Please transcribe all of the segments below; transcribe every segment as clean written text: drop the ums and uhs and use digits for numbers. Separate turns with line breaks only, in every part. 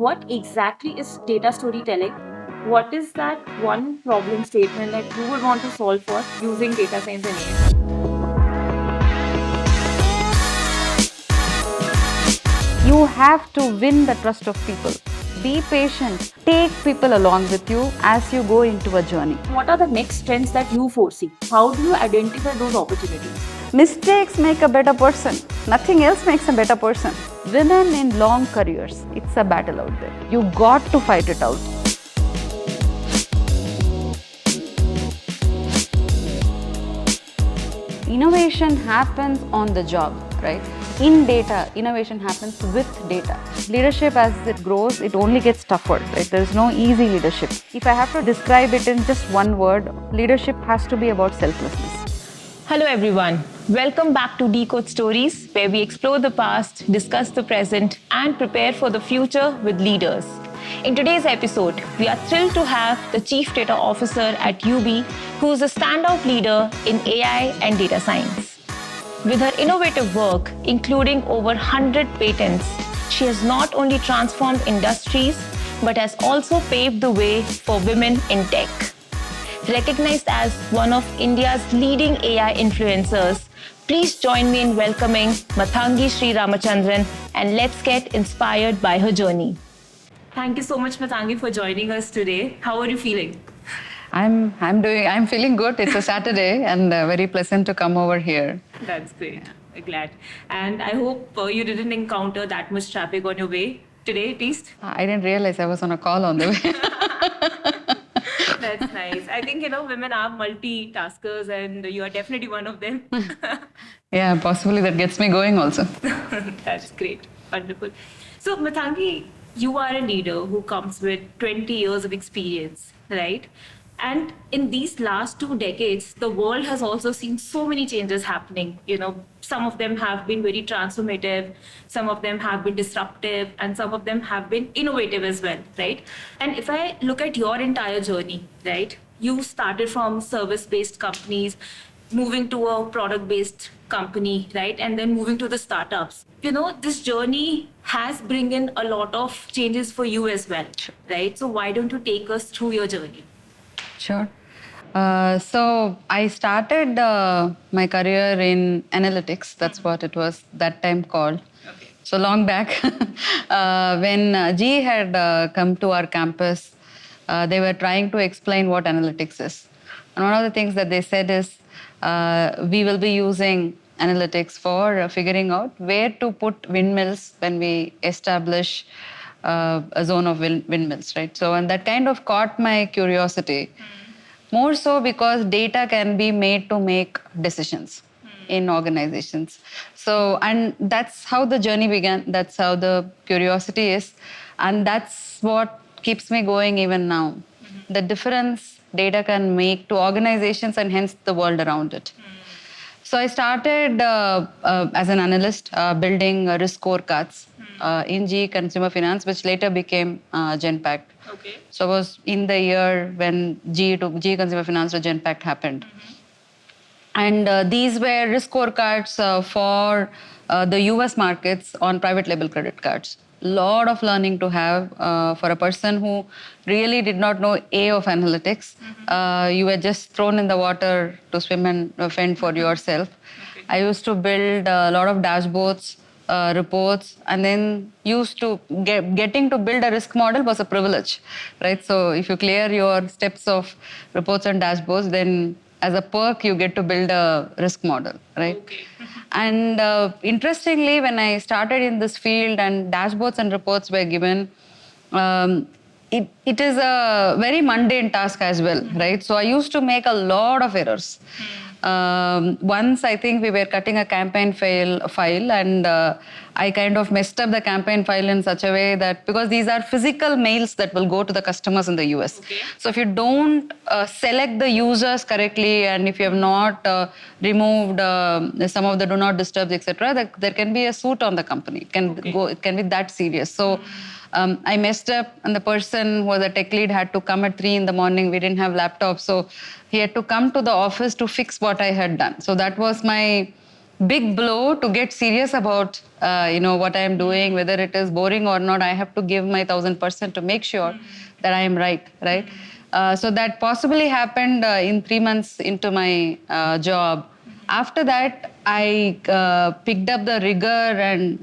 what exactly is data storytelling? What is that one problem statement that you would want to solve for using data science and AI?
You have to win the trust of people. Be patient. Take people along with you as you go into a journey.
What are the next trends that you foresee? How do you identify those opportunities?
Mistakes make a better person. Nothing else makes a better person. Women in long careers, it's a battle out there. You got to fight it out. Innovation happens on the job, right? In data, innovation happens with data. Leadership, as it grows, it only gets tougher, right? There's no easy leadership. If I have to describe it in just one word, leadership has to be about selflessness.
Hello everyone. Welcome back to DecodeStories, where we explore the past, discuss the present, and prepare for the future with leaders. In today's episode, we are thrilled to have the Chief Data Officer at Yubi, who is a standout leader in AI and data science. With her innovative work, including over 100 patents, she has not only transformed industries, but has also paved the way for women in tech. Recognized as one of India's leading AI influencers, please join me in welcoming Mathangi Sri Ramachandran, and let's get inspired by her journey.
Thank you so much, Mathangi, for joining us today. How are you feeling?
I'm feeling good. It's a Saturday and very pleasant to come over here.
That's great. Glad. And I hope you didn't encounter that much traffic on your way today, at least.
I didn't realize I was on a call on the way.
That's nice. I think, women are multitaskers and you are definitely one of them.
Yeah, possibly that gets me going also.
That's great. Wonderful. So, Mathangi, you are a leader who comes with 20 years of experience, right? And in these last 2 decades, the world has also seen so many changes happening. Some of them have been very transformative, some of them have been disruptive, and some of them have been innovative as well, right? And if I look at your entire journey, right, you started from service-based companies, moving to a product-based company, right, and then moving to the startups. This journey has bring in a lot of changes for you as well, right? So why don't you take us through your journey?
Sure. So I started my career in analytics. That's what it was that time called.
Okay.
So long back, when GE had come to our campus, they were trying to explain what analytics is. And one of the things that they said is, we will be using analytics for figuring out where to put windmills when we establish a zone of windmills, right? So, and that kind of caught my curiosity. More so because data can be made to make decisions in organizations. So, and that's how the journey began. That's how the curiosity is. And that's what keeps me going even now. The difference data can make to organizations and hence the world around it. So I started as an analyst building risk scorecards in GE Consumer Finance, which later became Genpact.
Okay.
So I was in the year when GE Consumer Finance to Genpact happened. And these were risk scorecards for the US markets on private label credit cards. Lot of learning to have for a person who really did not know A of analytics. You were just thrown in the water to swim and fend for yourself.
Okay.
I used to build a lot of dashboards, reports, and then used to getting to build a risk model was a privilege, right? So if you clear your steps of reports and dashboards, then as a perk, you get to build a risk model, right?
Okay.
And interestingly, when I started in this field and dashboards and reports were given, it is a very mundane task as well, right? So I used to make a lot of errors. Once I think we were cutting a campaign file and I kind of messed up the campaign file in such a way that, because these are physical mails that will go to the customers in the US.
Okay.
So if you don't select the users correctly and if you have not removed some of the do not disturb, etc., there can be a suit on the company. It can be that serious. So I messed up and the person who was a tech lead had to come at 3 in the morning. We didn't have laptops. So he had to come to the office to fix what I had done. So that was my big blow to get serious about what I am doing, whether it is boring or not. I have to give my 1000% to make sure that I am right. So that possibly happened in 3 months into my job. After that, I picked up the rigor and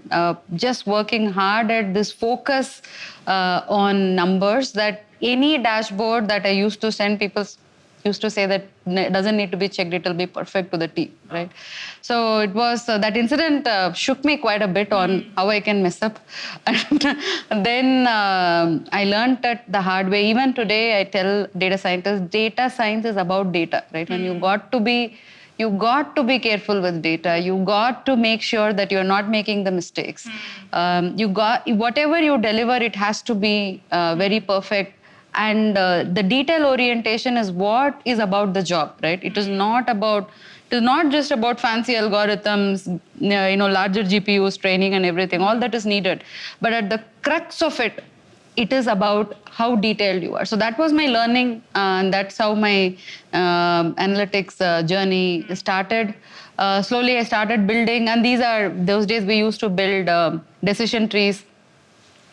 just working hard at this focus on numbers, that any dashboard that I used to send people used to say that it doesn't need to be checked, it will be perfect to the T, right? So it was, that incident shook me quite a bit on how I can mess up. And then I learned that the hard way. Even today, I tell data scientists, data science is about data, right? And you got to be careful with data. You got to make sure that you're not making the mistakes. Whatever you deliver, it has to be very perfect. And the detail orientation is what is about the job, right? It is not just about fancy algorithms, larger GPUs, training and everything. All that is needed. But at the crux of it, it is about how detailed you are. So that was my learning, and that's how my analytics journey started. Slowly I started building, and those days we used to build decision trees,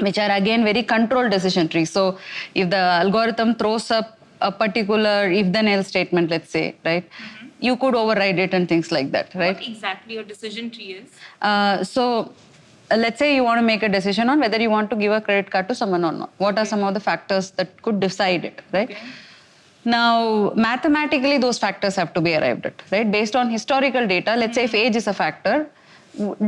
which are again very controlled decision trees. So if the algorithm throws up a particular if-then else statement, let's say, right, you could override it and things like that, right?
What exactly a decision tree is?
Let's say you want to make a decision on whether you want to give a credit card to someone or not. What are some of the factors that could decide it, right?
Okay.
Now, mathematically, those factors have to be arrived at, right? Based on historical data, let's say if age is a factor,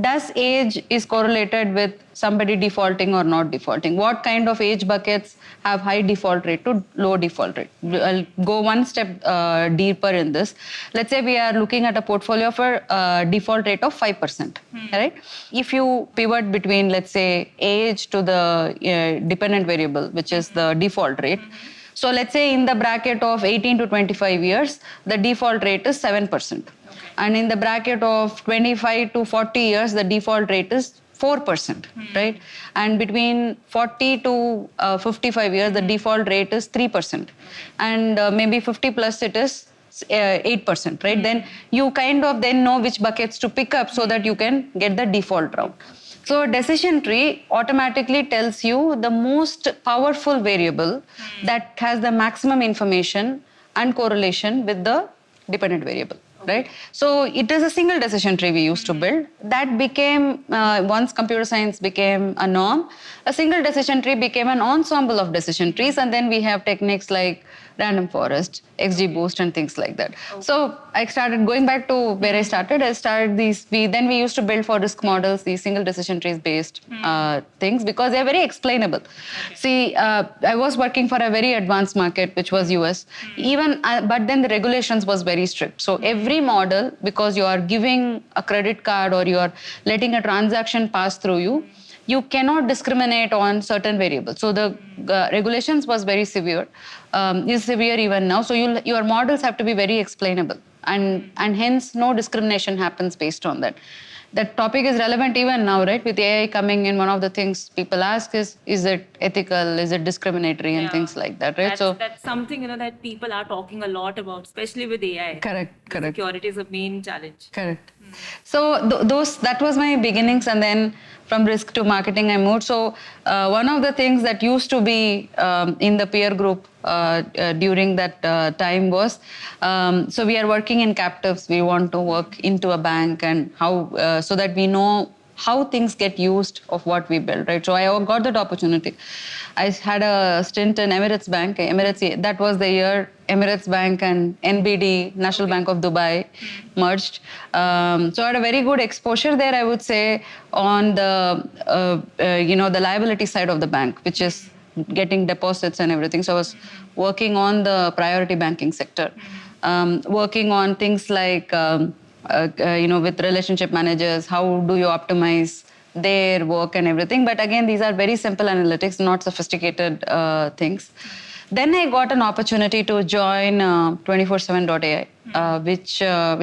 does age is correlated with somebody defaulting or not defaulting? What kind of age buckets have high default rate to low default rate? I'll go one step deeper in this. Let's say we are looking at a portfolio for default rate of 5%, right? If you pivot between, let's say, age to the dependent variable, which is the default rate, so let's say in the bracket of 18 to 25 years, the default rate is 7%. And in the bracket of 25 to 40 years, the default rate is 4%, right? And between 40 to 55 years, the default rate is 3%. And maybe 50 plus it is 8%, right? Then you kind of then know which buckets to pick up so that you can get the default route. So a decision tree automatically tells you the most powerful variable that has the maximum information and correlation with the dependent variable. Right? So it is a single decision tree we used to build. That became, once computer science became a norm, a single decision tree became an ensemble of decision trees, and then we have techniques like random forest, XGBoost, and things like that. So I started going back to where I started. We used to build for risk models these single decision trees based things, because they are very explainable. See, I was working for a very advanced market, which was US. But then the regulations was very strict. So every model, because you are giving a credit card or you are letting a transaction pass through you cannot discriminate on certain variables. So the regulations was very severe, is severe even now. So your models have to be very explainable, and hence no discrimination happens based on that. That topic is relevant even now, right? With AI coming in, one of the things people ask is it ethical? Is it discriminatory? And things like that, right?
That's something that people are talking a lot about, especially with AI.
Correct.
Security is a main challenge.
Correct. So that was my beginnings, and then from risk to marketing I moved. So one of the things that used to be in the peer group during that time was, so we are working in captives. We want to work into a bank, and how so that we know how things get used of what we build, right? So I got that opportunity. I had a stint in Emirates Bank. That was the year Emirates Bank and NBD, National Bank of Dubai, merged. So I had a very good exposure there, I would say, on the the liability side of the bank, which is getting deposits and everything. So I was working on the priority banking sector, working on things like with relationship managers, how do you optimize their work and everything. But again, these are very simple analytics, not sophisticated things. Then I got an opportunity to join 247.ai, which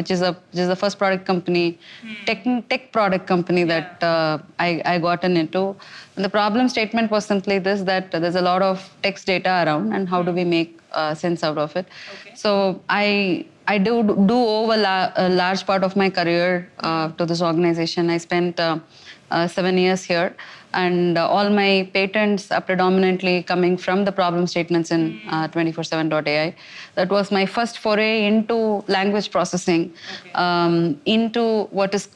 is the first product company, tech product company that I gotten into. And the problem statement was simply this, that there's a lot of text data around, and how do we make sense out of it? Okay. So I I do owe a large part of my career to this organization. I spent 7 years here, and all my patents are predominantly coming from the problem statements in 24/7.ai. That was my first foray into language processing, into what is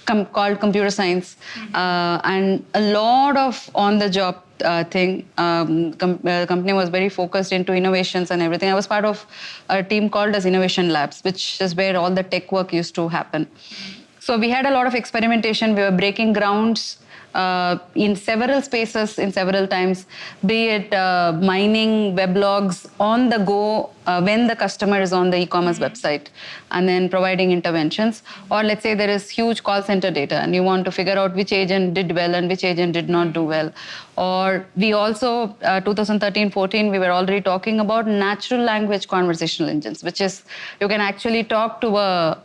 called computer science, and a lot of on-the-job thing. Company was very focused into innovations and everything. I was part of a team called as Innovation Labs, which is where all the tech work used to happen. So we had a lot of experimentation. We were breaking grounds in several spaces, in several times, be it mining weblogs on the go when the customer is on the e-commerce website, and then providing interventions. Or let's say there is huge call center data and you want to figure out which agent did well and which agent did not do well. Or we also, 2013-14, we were already talking about natural language conversational engines, which is you can actually talk to a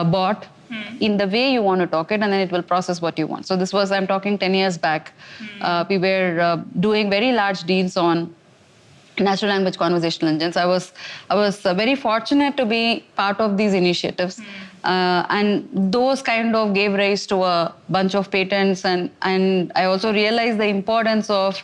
bot in the way you want to talk it, and then it will process what you want. So this was, I'm talking 10 years back. We were doing very large deals on natural language conversational engines. I was very fortunate to be part of these initiatives. And those kind of gave rise to a bunch of patents. And I also realized the importance of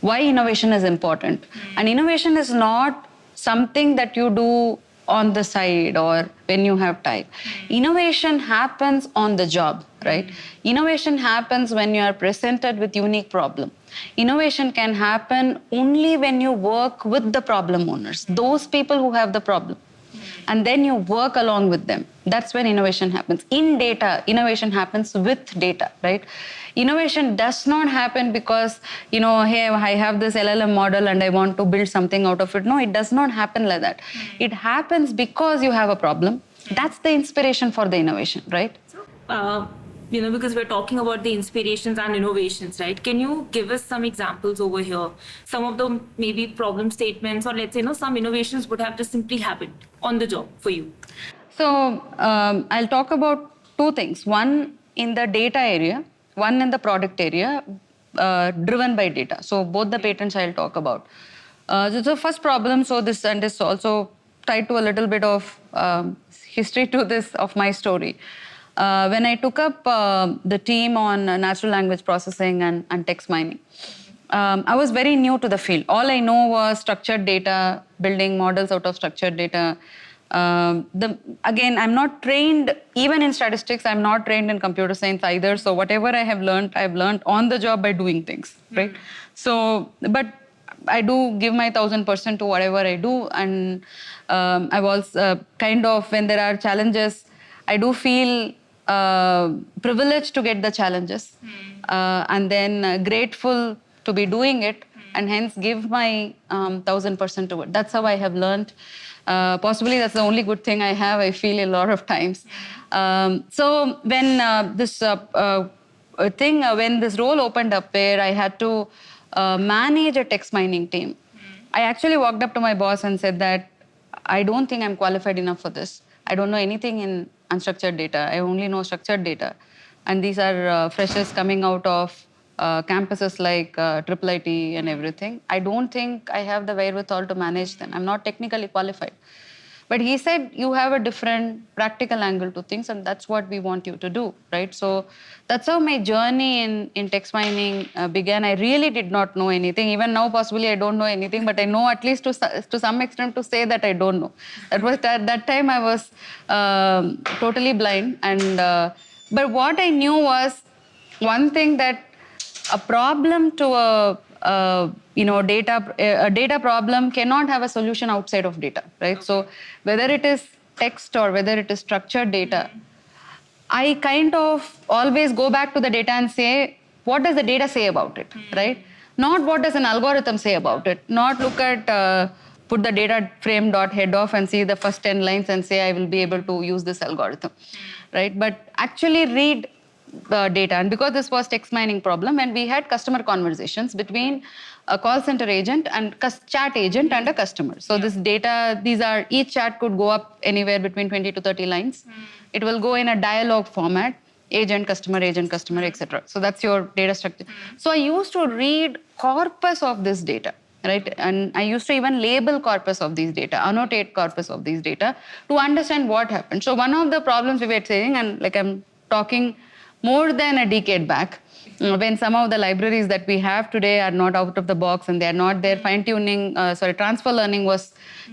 why innovation is important. And innovation is not something that you do on the side or when you have time. Innovation happens on the job, right? Innovation happens when you are presented with unique problem. Innovation can happen only when you work with the problem owners, those people who have the problem. And then you work along with them. That's when innovation happens. In data, innovation happens with data, right? Innovation does not happen because, hey, I have this LLM model and I want to build something out of it. No, it does not happen like that. It happens because you have a problem. That's the inspiration for the innovation, right?
So, because we're talking about the inspirations and innovations, right? Can you give us some examples over here? Some of the maybe problem statements, or let's say, some innovations would have just simply happened on the job for you.
So I'll talk about two things. One in the data area, one in the product area, driven by data. So both the patents I'll talk about. The first problem, so this also tied to a little bit of history to this of my story. When I took up the team on natural language processing and text mining, I was very new to the field. All I know was structured data, building models out of structured data. Again, I'm not trained, even in statistics, I'm not trained in computer science either. So whatever I have learned, I've learned on the job by doing things, right? So, but I do give my 1000% to whatever I do. And I was kind of, when there are challenges, I do feel privileged to get the challenges, and then grateful to be doing it, and hence give my 1000% to it. That's how I have learned. Possibly that's the only good thing I have, I feel, a lot of times. So when when this role opened up where I had to manage a text mining team, I actually walked up to my boss and said that I don't think I'm qualified enough for this. I don't know anything in unstructured data. I only know structured data. And these are freshers coming out of campuses like IIIT and everything. I don't think I have the wherewithal to manage them. I'm not technically qualified. But he said, you have a different practical angle to things, and that's what we want you to do, right? So that's how my journey in text mining began. I really did not know anything. Even now, possibly, I don't know anything, but I know at least to some extent to say that I don't know. That time I was totally blind. And but what I knew was one thing, that a problem to a data problem cannot have a solution outside of data, right? Okay. So whether it is text or whether it is structured data, I kind of always go back to the data and say, what does the data say about it, right? Not what does an algorithm say about it. Not look at put the data frame dot head off and see the first 10 lines and say I will be able to use this algorithm, right? But actually read data. And because this was text mining problem, and we had customer conversations between a call center agent and chat agent and a customer. So this data, each chat could go up anywhere between 20 to 30 lines. It will go in a dialogue format, agent, customer, etc. So that's your data structure. So I used to read corpus of this data. right? And I used to even label corpus of these data, annotate corpus of these data to understand what happened. So one of the problems we were saying, and like I'm talking more than a decade back, when some of the libraries that we have today are not out of the box and they are not there, fine-tuning, transfer learning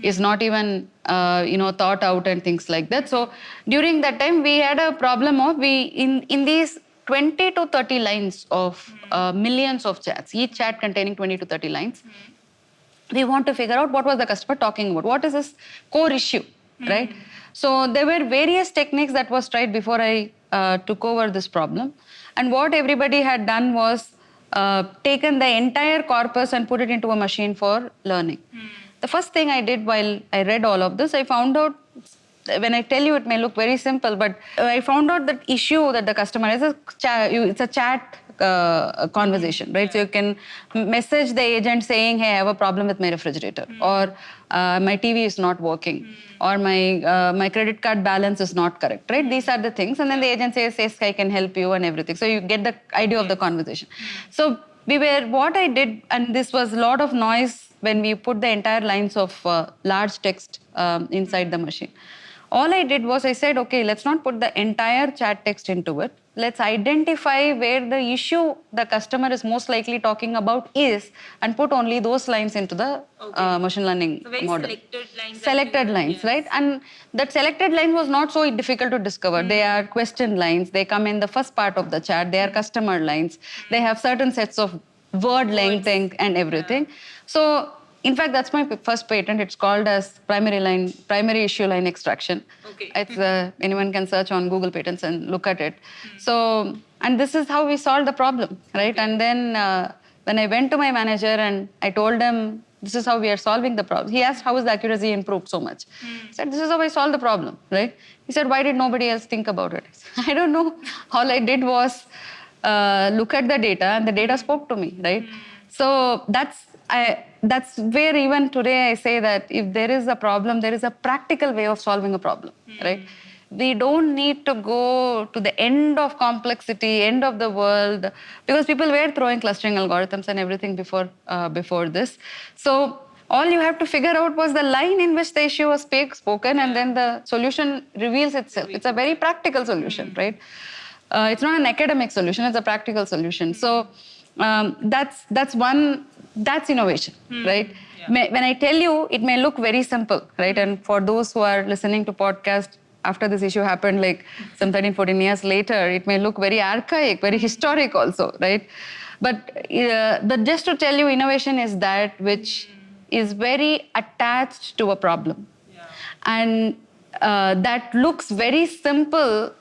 is not even thought out and things like that. So during that time, we had a problem of in these 20 to 30 lines of millions of chats, each chat containing 20 to 30 lines. We want to figure out what was the customer talking about. What is his core issue, right? So there were various techniques that was tried before I took over this problem. And what everybody had done was taken the entire corpus and put it into a machine for learning. The first thing I did while I read all of this, I found out, when I tell you it may look very simple, but I found out that issue that the customer has, it's a chat conversation, right? So you can message the agent saying, hey, I have a problem with my refrigerator, or my TV is not working, or my credit card balance is not correct, right? These are the things. And then the agent says, yes, I can help you and everything. So you get the idea of the conversation. So what I did, and this was a lot of noise when we put the entire lines of large text inside the machine. All I did was I said, okay, let's not put the entire chat text into it. Let's identify where the issue the customer is most likely talking about is and put only those lines into the machine learning model. Selected lines, right? And that selected line was not so difficult to discover. They are question lines. They come in the first part of the chat. They are customer lines. They have certain sets of word length and everything. So in fact, that's my first patent. It's called as primary issue line extraction.
Okay.
It's anyone can search on Google Patents and look at it. So, and this is how we solved the problem, right?
Okay.
And then when I went to my manager and I told him, this is how we are solving the problem. He asked, how is the accuracy improved so much? I said, this is how I solved the problem, right? He said, why did nobody else think about it? I don't know. All I did was look at the data, and the data spoke to me, right? So that's where even today I say that if there is a problem, there is a practical way of solving a problem, right? We don't need to go to the end of complexity, end of the world, because people were throwing clustering algorithms and everything before this. So all you have to figure out was the line in which the issue was spoken, and then the solution reveals itself. It's a very practical solution, right? It's not an academic solution, it's a practical solution. So that's innovation, right?
Yeah.
When I tell you, it may look very simple, right? And for those who are listening to podcast, after this issue happened, like some 13, 14 years later, it may look very archaic, very historic also, right? But just to tell you, innovation is that which is very attached to a problem.
Yeah.
And that looks very simple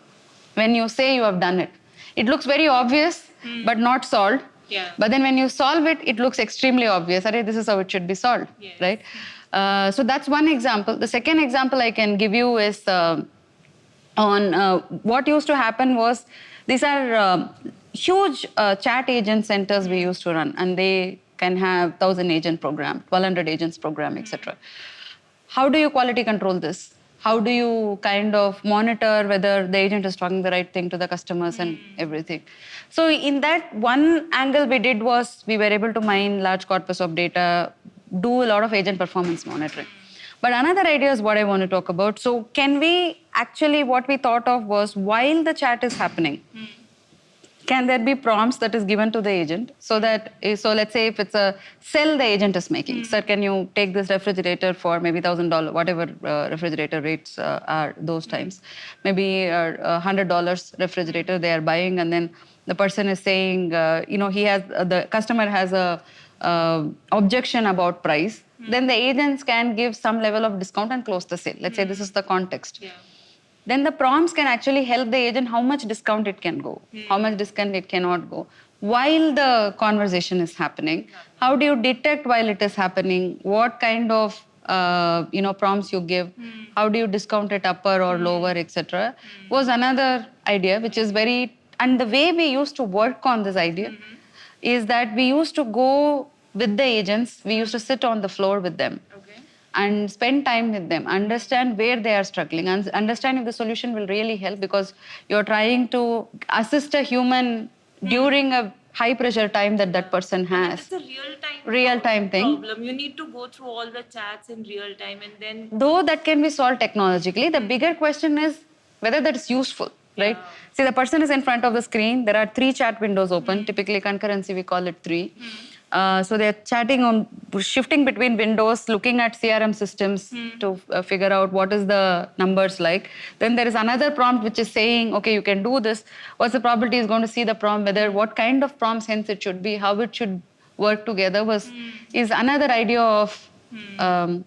when you say you have done it. It looks very obvious, but not solved.
Yeah.
But then when you solve it, it looks extremely obvious. This is how it should be solved,
Yes.
right? So that's one example. The second example I can give you is on what used to happen was, these are huge chat agent centers we used to run, and they can have 1,000 agent program, 1,200 agents program, etc. How do you quality control this? How do you kind of monitor whether the agent is talking the right thing to the customers and everything? So in that, one angle we did was we were able to mine large corpus of data, do a lot of agent performance monitoring. But another idea is what I want to talk about. So can we actually, what we thought of was, while the chat is happening, can there be prompts that is given to the agent so that, so let's say if it's a sell the agent is making, sir, can you take this refrigerator for maybe $1,000, whatever refrigerator rates are those times, maybe $100 refrigerator they are buying, and then the person is saying, the customer has a objection about price, then the agents can give some level of discount and close the sale. Let's say this is the context.
Yeah.
Then the prompts can actually help the agent how much discount it can go, how much discount it cannot go, while the conversation is happening. How do you detect while it is happening? What kind of prompts you give? How do you discount it upper or lower, etc. Was another idea, which is very, and the way we used to work on this idea is that we used to go with the agents, we used to sit on the floor with them. And spend time with them, understand where they are struggling, and understand if the solution will really help, because you're trying to assist a human during a high pressure time that person has.
It's a real-time
Real-time thing.
problem. You need to go through all the chats in real time and then...
Though that can be solved technologically, the bigger question is whether that is useful, right?
Yeah.
See, the person is in front of the screen. There are 3 chat windows open. Typically, concurrency, we call it 3. So they're chatting on, shifting between windows, looking at CRM systems to figure out what is the numbers like. Then there is another prompt which is saying, okay, you can do this. What's the probability is going to see the prompt, whether what kind of prompts hence it should be, how it should work together is another idea of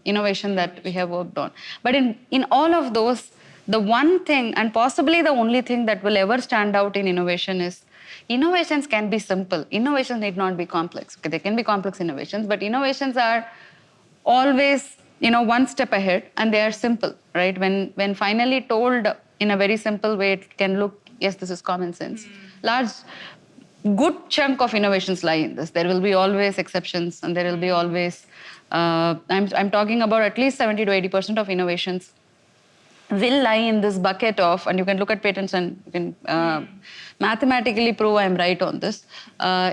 innovation that we have worked on. But in all of those, the one thing and possibly the only thing that will ever stand out in innovation is innovations can be simple. Innovations need not be complex. Okay, they can be complex innovations, but innovations are always, one step ahead, and they are simple, right? When finally told in a very simple way, it can look, yes, this is common sense. Large, good chunk of innovations lie in this. There will be always exceptions, and there will be always. I'm talking about at least 70 to 80% of innovations will lie in this bucket of, and you can look at patents and you can mathematically prove I'm right on this,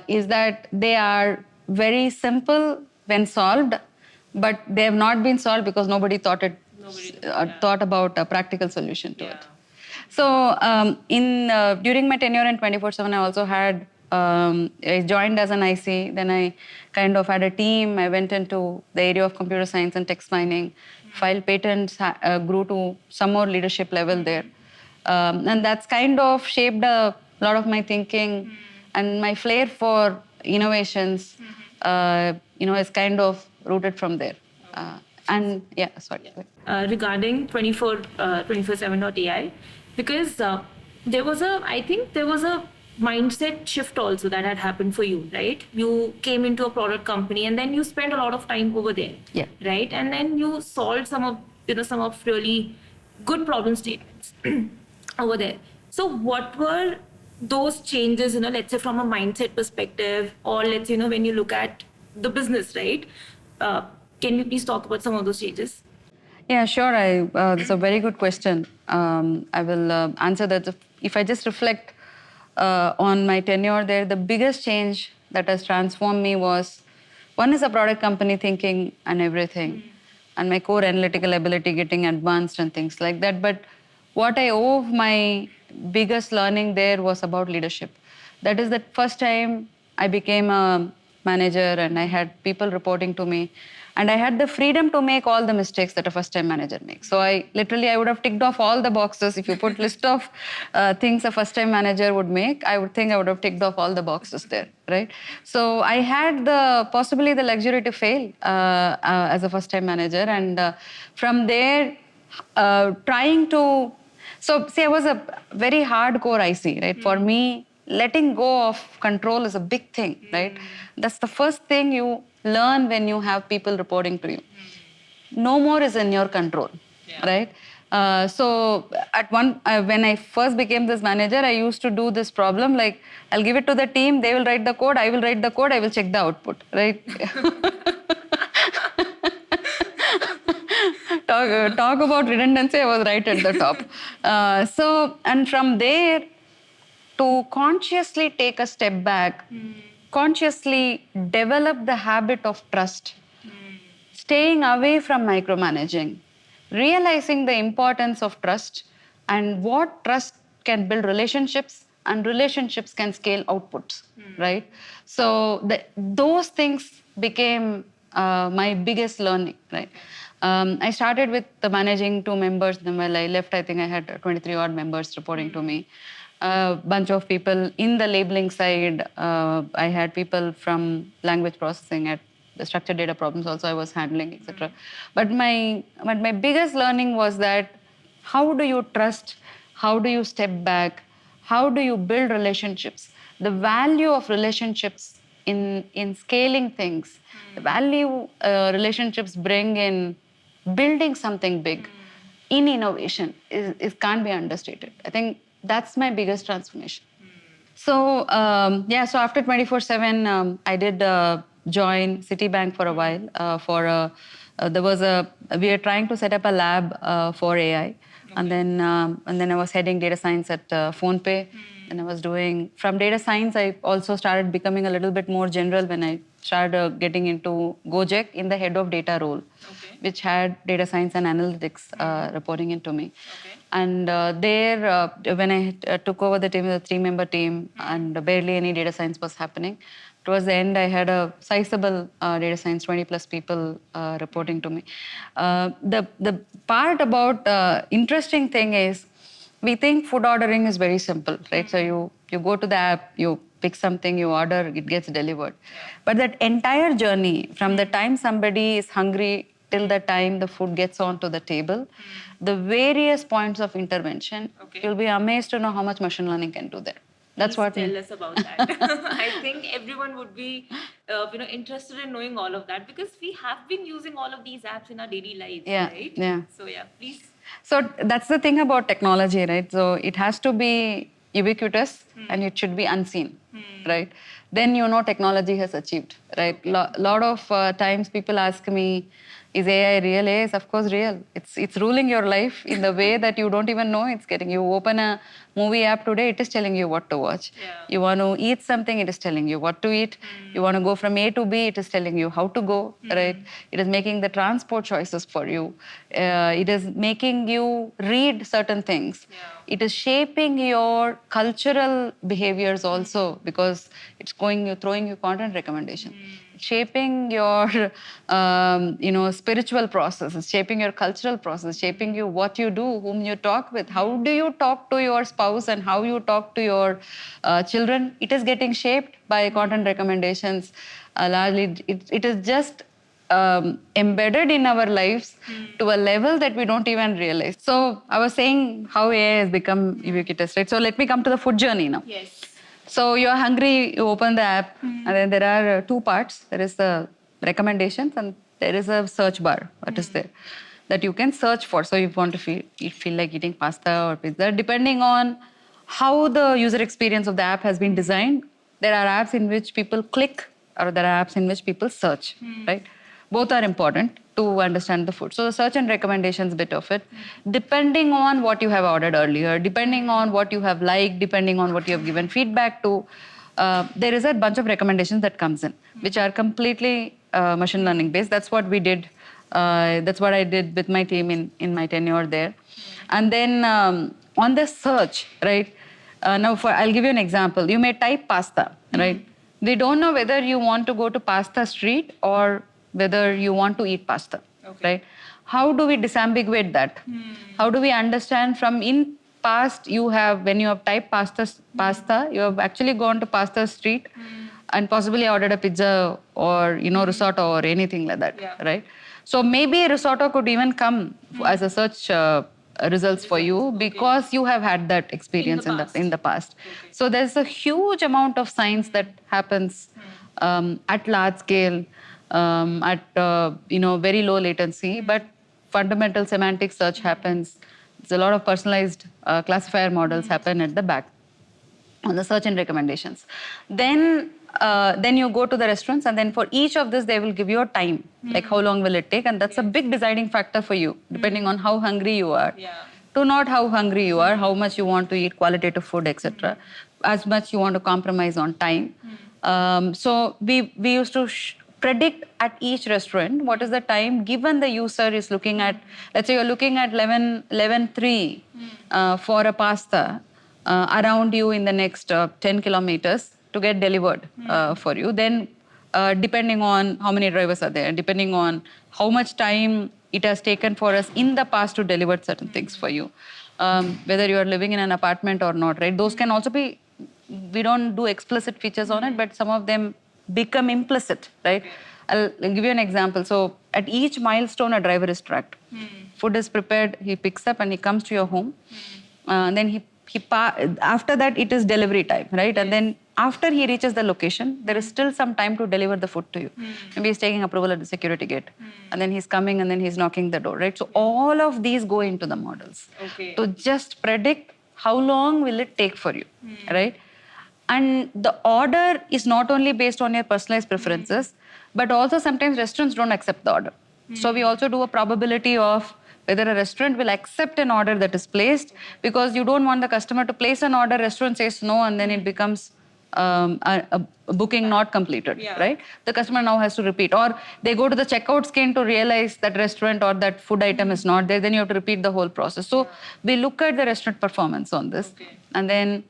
is that they are very simple when solved, but they have not been solved because nobody thought about a practical solution to it. So during my tenure in 24/7, I also had, I joined as an IC, then I kind of had a team. I went into the area of computer science and text mining, filed patents, grew to some more leadership level there. And that's kind of shaped a lot of my thinking, and my flair for innovations, is kind of rooted from there. And yeah, sorry.
Regarding 24/7.ai, because I think there was a mindset shift also that had happened for you, right? You came into a product company and then you spent a lot of time over there,
Yeah.
right? And then you solved some of really good problem statements over there. So what were those changes, let's say from a mindset perspective, or let's say, when you look at the business, right? Can you please talk about some of those changes?
Yeah, sure. That's a very good question. I will answer that. If I just reflect on my tenure there, the biggest change that has transformed me was, one is a product company thinking and everything, and my core analytical ability getting advanced and things like that. But what I owe my biggest learning there was about leadership. That is the first time I became a manager and I had people reporting to me. And I had the freedom to make all the mistakes that a first-time manager makes. So I would have ticked off all the boxes. If you put list of things a first-time manager would make, I would have ticked off all the boxes there, right? So I had possibly the luxury to fail as a first-time manager. And from there, trying to... So see, I was a very hardcore IC, right? For me, letting go of control is a big thing, right? That's the first thing you learn when you have people reporting to you. No more is in your control, right? So when I first became this manager, I used to do this problem like, I'll give it to the team, they will write the code, I will write the code, I will check the output, right? Talk about redundancy, I was right at the top. And from there, to consciously take a step back, consciously develop the habit of trust, staying away from micromanaging, realizing the importance of trust and what trust can build relationships and relationships can scale outputs, right? So those things became my biggest learning, right? I started with the managing 2 members. Then while I left, I think I had 23 odd members reporting to me. A bunch of people in the labeling side. I had people from language processing at the structured data problems also I was handling, etc. But my biggest learning was that how do you trust? How do you step back? How do you build relationships? The value of relationships in scaling things, the value relationships bring in building something big in innovation is can't be understated. I think that's my biggest transformation. So so after 24/7, I did join Citibank for a while. We were trying to set up a lab for AI, and then I was heading data science at PhonePe. Then I was doing, from data science, I also started becoming a little bit more general when I started getting into Gojek in the head of data role, which had data science and analytics reporting into me. And when I took over the team, the 3-member team, and barely any data science was happening. Towards the end, I had a sizable data science, 20 plus people reporting to me. The part about interesting thing is, we think food ordering is very simple, right? So you go to the app, you pick something, you order, it gets delivered. But that entire journey, from the time somebody is hungry till the time the food gets onto the table, the various points of intervention, you'll be amazed to know how much machine learning can do there. That's
Please
what
tell us about that. I think everyone would be, interested in knowing all of that, because we have been using all of these apps in our daily lives,
Yeah,
right?
yeah.
So yeah, please.
So that's the thing about technology, right? So it has to be ubiquitous and it should be unseen, right? Then you know technology has achieved, right? Lot of times people ask me, is AI real? AI is of course real. It's ruling your life in the way that you don't even know it's getting. You open a movie app today, it is telling you what to watch.
Yeah.
You want to eat something, it is telling you what to eat. You want to go from A to B, it is telling you how to go, right? It is making the transport choices for you. It is making you read certain things.
Yeah.
It is shaping your cultural behaviors also, because it's throwing you content recommendation. Shaping your spiritual process, it's shaping your cultural process, shaping you what you do, whom you talk with, how do you talk to your spouse, and how you talk to your children. It is getting shaped by content recommendations. Largely, it is just embedded in our lives to a level that we don't even realize. So I was saying how AI has become ubiquitous, right? So let me come to the food journey now.
Yes.
So you're hungry, you open the app, and then there are two parts. There is the recommendations and there is a search bar that is there that you can search for. So you want to feel like eating pasta or pizza, depending on how the user experience of the app has been designed. There are apps in which people click, or there are apps in which people search, right? Both are important to understand the food. So the search and recommendations bit of it, depending on what you have ordered earlier, depending on what you have liked, depending on what you have given feedback to, there is a bunch of recommendations that comes in, which are completely machine learning based. That's what we did. That's what I did with my team in my tenure there. And then on the search, right? I'll give you an example. You may type pasta, right? They don't know whether you want to go to pasta street or whether you want to eat pasta, right? How do we disambiguate that? How do we understand from in past when you have typed pasta, you have actually gone to pasta street and possibly ordered a pizza or risotto or anything like that, right? So maybe a risotto could even come as a search results for you because you have had that experience in the past. So there's a huge amount of science that happens at large scale, at very low latency, but fundamental semantic search happens. There's a lot of personalized classifier models happen at the back on the search and recommendations. Then you go to the restaurants, and then for each of this they will give you a time, like how long will it take, and that's a big deciding factor for you, depending on how hungry you are. To not how hungry you are, how much you want to eat qualitative food, etc. As much you want to compromise on time. So we used to predict at each restaurant what is the time given the user is looking at. Let's say you're looking at 11:03 for a pasta around you in the next 10 kilometers to get delivered for you. Then depending on how many drivers are there, depending on how much time it has taken for us in the past to deliver certain things for you, whether you are living in an apartment or not, right? Those can also be, we don't do explicit features on it, but some of them become implicit, right? I'll give you an example. So at each milestone, a driver is tracked. Food is prepared, he picks up and he comes to your home. Then after that, it is delivery time, right? And then after he reaches the location, there is still some time to deliver the food to you. Maybe he's taking approval at the security gate. And then he's coming and then he's knocking the door, right? So all of these go into the models to just predict how long will it take for you, right? And the order is not only based on your personalized preferences, but also sometimes restaurants don't accept the order. So we also do a probability of whether a restaurant will accept an order that is placed, because you don't want the customer to place an order, restaurant says no, and then it becomes a booking not completed, right? The customer now has to repeat, or they go to the checkout screen to realize that restaurant or that food item is not there, then you have to repeat the whole process. So we look at the restaurant performance on this, and then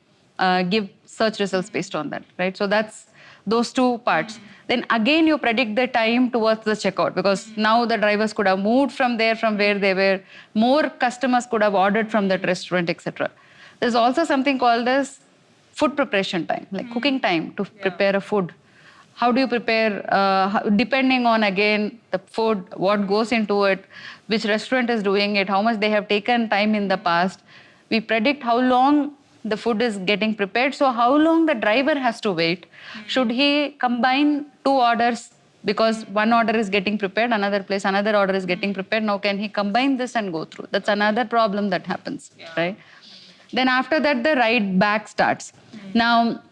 give search results based on that, right? So that's those two parts. Then again, you predict the time towards the checkout, because now the drivers could have moved from there, from where they were. More customers could have ordered from that restaurant, etc. There's also something called as food preparation time, like cooking time to prepare a food. How do you prepare, depending on, again, the food, what goes into it, which restaurant is doing it, how much they have taken time in the past. We predict how long the food is getting prepared, so how long the driver has to wait. Should he combine two orders, because one order is getting prepared, another place, another order is getting prepared. Now, can he combine this and go through? That's another problem that happens, right? Then after that, the ride back starts. Now,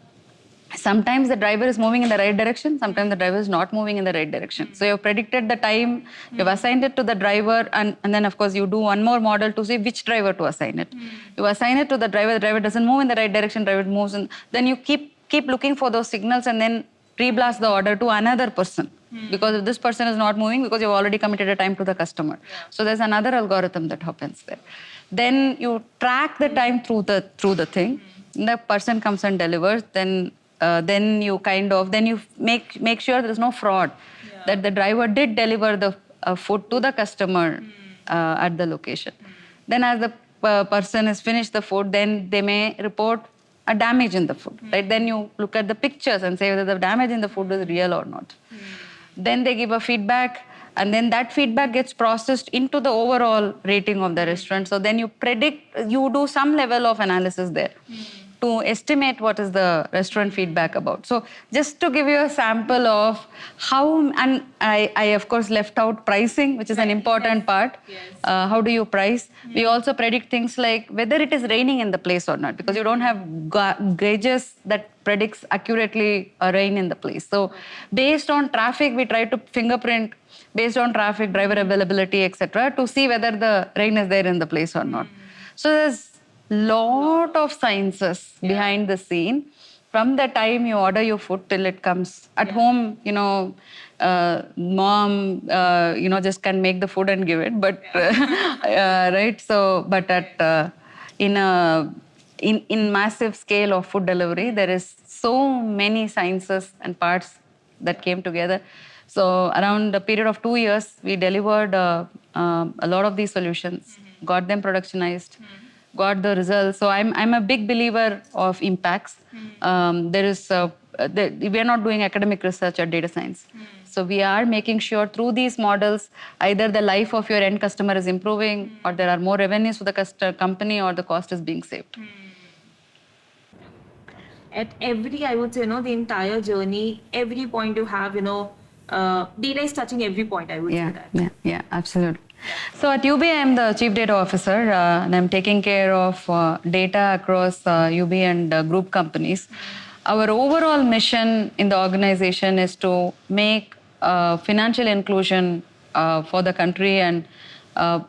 sometimes the driver is moving in the right direction, sometimes the driver is not moving in the right direction. So you've predicted the time, you've assigned it to the driver, and then of course you do one more model to see which driver to assign it. You assign it to the driver doesn't move in the right direction, driver moves in. Then you keep looking for those signals and then reblast the order to another person. Because if this person is not moving, because you've already committed a time to the customer. So there's another algorithm that happens there. Then you track the time through the thing. The person comes and delivers. Then you make sure there is no fraud. That the driver did deliver the food to the customer at the location. Then as the person has finished the food, then they may report a damage in the food. Right? Then you look at the pictures and say whether the damage in the food is real or not. Then they give a feedback, and then that feedback gets processed into the overall rating of the restaurant. So then you do some level of analysis there to estimate what is the restaurant feedback about. So just to give you a sample of how, and I of course left out pricing, which is an important part. How do you price? We also predict things like whether it is raining in the place or not, because you don't have gauges that predicts accurately a rain in the place. So based on traffic, we try to fingerprint based on traffic, driver availability, etc., to see whether the rain is there in the place or not. So there's lot of sciences behind the scene, from the time you order your food till it comes at home. Mom just can make the food and give it, but right. So but at in massive scale of food delivery, there is so many sciences and parts that came together. So around a period of 2 years, we delivered a lot of these solutions, got them productionized, got the results. So I'm a big believer of impacts. We are not doing academic research or data science. So we are making sure through these models, either the life of your end customer is improving, or there are more revenues for the company, or the cost is being saved.
At every, I would say, the entire journey, every point you have, data is touching every point, I would say that.
Yeah, absolutely. So at Yubi, I'm the Chief Data Officer, and I'm taking care of data across Yubi and group companies. Our overall mission in the organization is to make financial inclusion for the country and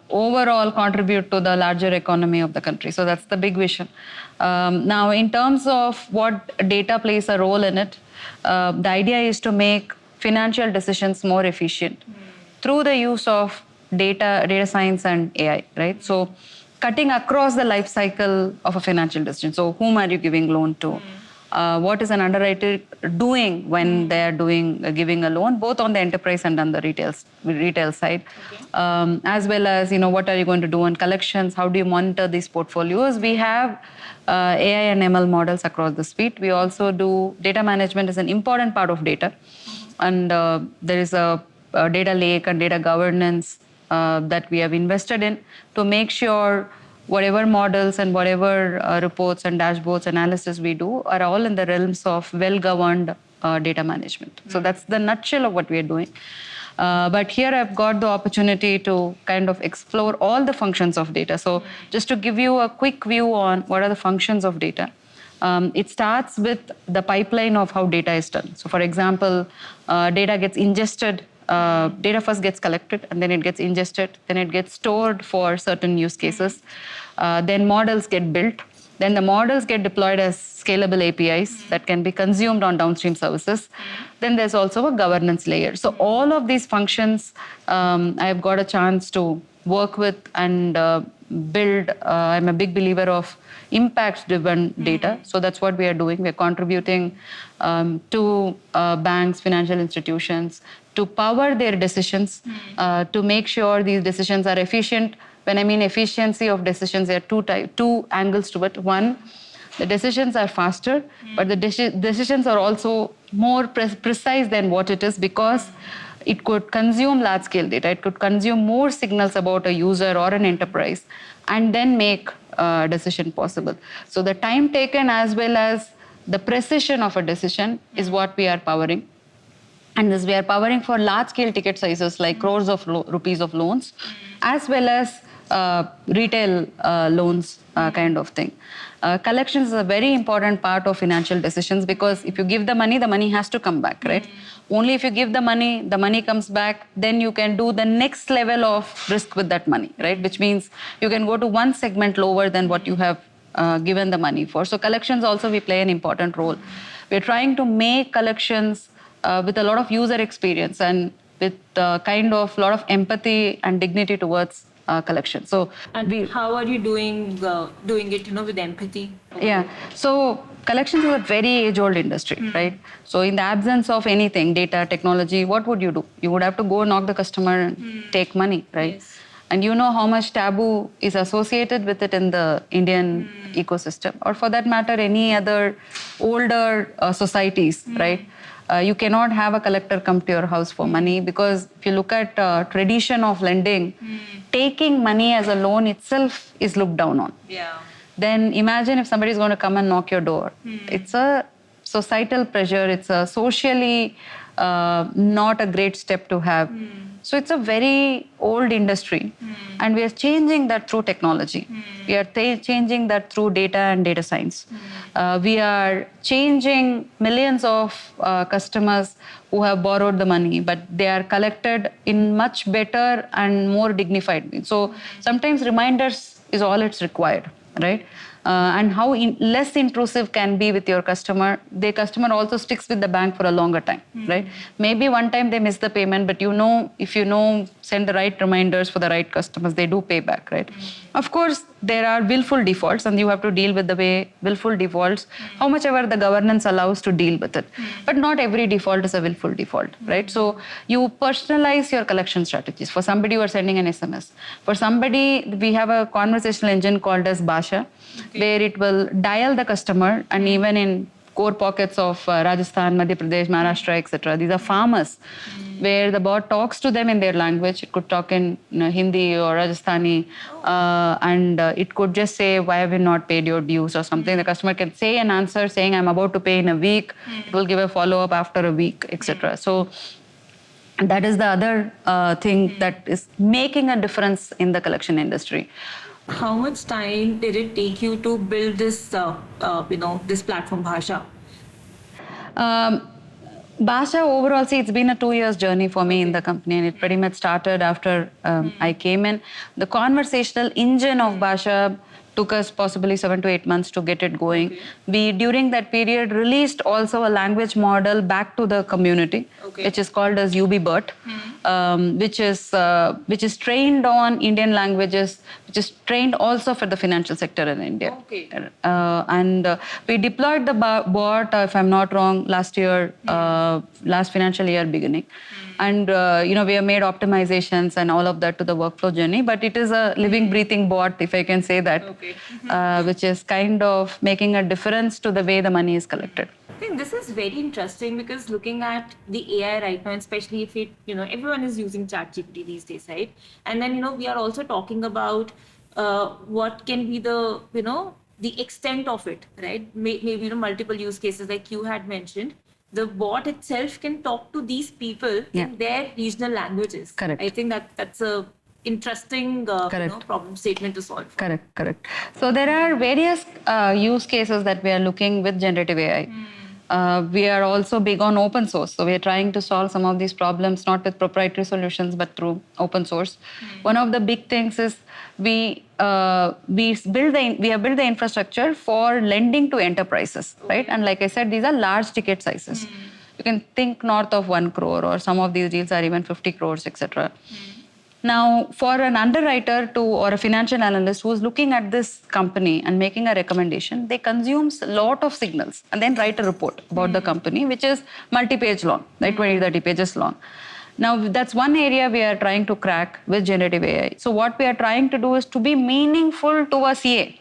overall contribute to the larger economy of the country. So that's the big vision. Now, in terms of what data plays a role in it, the idea is to make financial decisions more efficient through the use of data science and AI, right? So cutting across the life cycle of a financial decision. So whom are you giving loan to? What is an underwriter doing when they are giving a loan, both on the enterprise and on the retail side, as well as what are you going to do on collections? How do you monitor these portfolios? We have AI and ML models across the suite. We also do data management as an important part of data, and there is a data lake and data governance that we have invested in to make sure whatever models and whatever reports and dashboards analysis we do are all in the realms of well-governed data management. So that's the nutshell of what we are doing. But here I've got the opportunity to kind of explore all the functions of data. So just to give you a quick view on what are the functions of data. It starts with the pipeline of how data is done. So for example, data gets ingested Data first gets collected, and then it gets ingested, then it gets stored for certain use cases. Then models get built. Then the models get deployed as scalable APIs that can be consumed on downstream services. Then there's also a governance layer. So all of these functions, I've got a chance to work with and build. I'm a big believer of impact-driven data. So that's what we are doing. We're contributing to banks, financial institutions, to power their decisions, to make sure these decisions are efficient. When I mean efficiency of decisions, there are two angles to it. One, the decisions are faster, but the decisions are also more precise than what it is, because it could consume large-scale data. It could consume more signals about a user or an enterprise, and then make a decision possible. So the time taken as well as the precision of a decision is what we are powering. And this we are powering for large-scale ticket sizes like crores of rupees of loans, as well as retail loans kind of thing. Collections is a very important part of financial decisions, because if you give the money has to come back, right? Only if you give the money comes back, then you can do the next level of risk with that money, right? Which means you can go to one segment lower than what you have given the money for. So collections also we play an important role. We're trying to make collections with a lot of user experience and with kind of a lot of empathy and dignity towards collection. So,
And how are you doing it, with empathy?
yeah. So collections is a very age-old industry, right? So in the absence of anything, data, technology, what would you do? You would have to go knock the customer and take money, right?
Yes.
And you know how much taboo is associated with it in the Indian ecosystem, or for that matter, any other older societies, right? You cannot have a collector come to your house for money, because if you look at tradition of lending, taking money as a loan itself is looked down on.
Yeah.
Then imagine if somebody is going to come and knock your door. It's a societal pressure. It's a socially not a great step to have. So it's a very old industry, and we are changing that through technology. We are changing that through data and data science. We are changing millions of customers who have borrowed the money, but they are collected in much better and more dignified way. So sometimes reminders is all it's required, right? And how less intrusive can be with your customer. The customer also sticks with the bank for a longer time, right? Maybe one time they miss the payment, but if send the right reminders for the right customers, they do pay back, right? Of course, there are willful defaults, and you have to deal with the way willful defaults, how much ever the governance allows to deal with it. But not every default is a willful default, right? So you personalize your collection strategies. For somebody who are sending an SMS, for somebody, we have a conversational engine called as Basha, where it will dial the customer, and even in core pockets of Rajasthan, Madhya Pradesh, Maharashtra, etc. These are farmers, where the bot talks to them in their language. It could talk in Hindi or Rajasthani, and it could just say, why have you not paid your dues or something. The customer can say an answer saying, I'm about to pay in a week. It will give a follow-up after a week, etc. So that is the other thing that is making a difference in the collection industry.
How much time did it take you to build this, this platform, Bhasha?
Basha overall, see, it's been a 2 years journey for me in the company, and it pretty much started after I came in. The conversational engine of Basha took us possibly 7 to 8 months to get it going.
Okay.
We, during that period, released also a language model back to the community, which is called as Yubi BERT, which is trained on Indian languages, which is trained also for the financial sector in India.
Okay.
And we deployed the bot, if I'm not wrong, last financial year beginning. And, we have made optimizations and all of that to the workflow journey, but it is a living, breathing bot, if I can say that, which is kind of making a difference to the way the money is collected.
I think this is very interesting, because looking at the AI right now, especially if everyone is using ChatGPT these days, right? And then, we are also talking about what can be the, the extent of it, right? Maybe, multiple use cases like you had mentioned. The bot itself can talk to these people in their regional languages.
Correct.
I think that's a interesting problem statement to solve.
Correct. So there are various use cases that we are looking with generative AI. We are also big on open source. So we are trying to solve some of these problems, not with proprietary solutions, but through open source. One of the big things is we have built the infrastructure for lending to enterprises, right? And like I said, these are large ticket sizes. You can think north of 1 crore, or some of these deals are even 50 crores, etc. Now, for an underwriter or a financial analyst who is looking at this company and making a recommendation, they consume a lot of signals and then write a report about the company, which is multi-page long, right? 20, 30 pages long. Now, that's one area we are trying to crack with generative AI. So what we are trying to do is to be meaningful to a CA,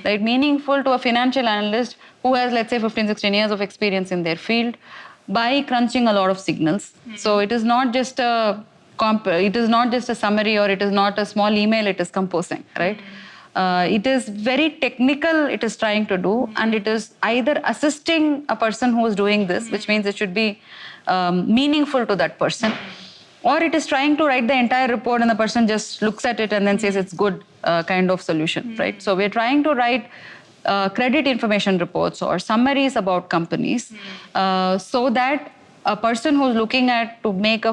right? Meaningful to a financial analyst who has, let's say, 15, 16 years of experience in their field by crunching a lot of signals. So it is not just a summary, or it is not a small email it is composing, right? It is very technical, it is trying to do, and it is either assisting a person who is doing this, which means it should be meaningful to that person, or it is trying to write the entire report and the person just looks at it and then says it's good, kind of solution, right? So we're trying to write credit information reports or summaries about companies, so that a person who's looking at to make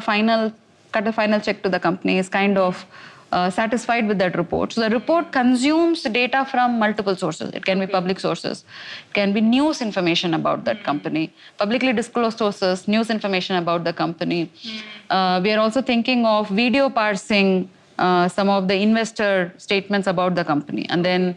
cut a final check to the company is kind of satisfied with that report. So the report consumes data from multiple sources. It can be public sources, it can be news information about that company, publicly disclosed sources, news information about the company. We are also thinking of video parsing some of the investor statements about the company and then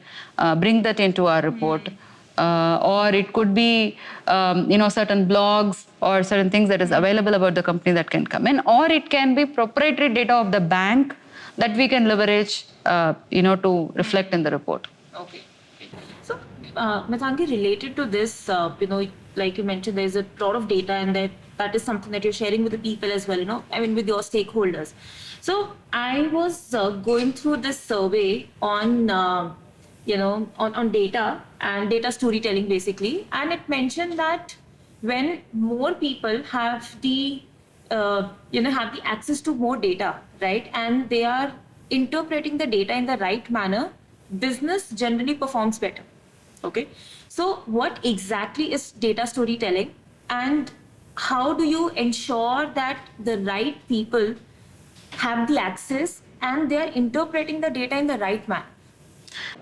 bring that into our report. Or it could be, certain blogs or certain things that is available about the company that can come in, or it can be proprietary data of the bank that we can leverage, to reflect in the report.
Okay. So, Mathangi, related to this, like you mentioned, there's a lot of data, and that is something that you're sharing with the people as well, with your stakeholders. So, I was going through this survey on, on data and data storytelling, basically, and it mentioned that when more people have the access to more data, right, and they are interpreting the data in the right manner, business generally performs better. Okay, so what exactly is data storytelling, and how do you ensure that the right people have the access and they are interpreting the data in the right manner?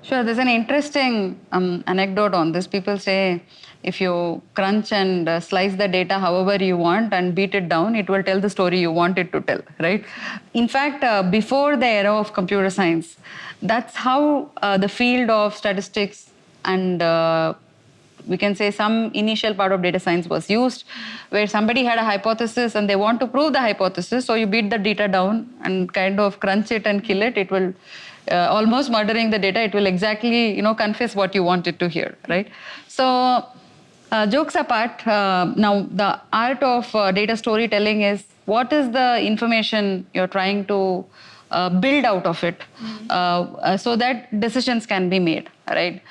Sure, there's an interesting anecdote on this. People say if you crunch and slice the data however you want and beat it down, it will tell the story you want it to tell, right? In fact, before the era of computer science, that's how the field of statistics and we can say some initial part of data science was used, where somebody had a hypothesis and they want to prove the hypothesis, so you beat the data down and kind of crunch it and kill it. It will almost murdering the data. It will exactly confess what you want it to hear, right? So jokes apart, now the art of data storytelling is what is the information you're trying to build out of it, so that decisions can be made, right?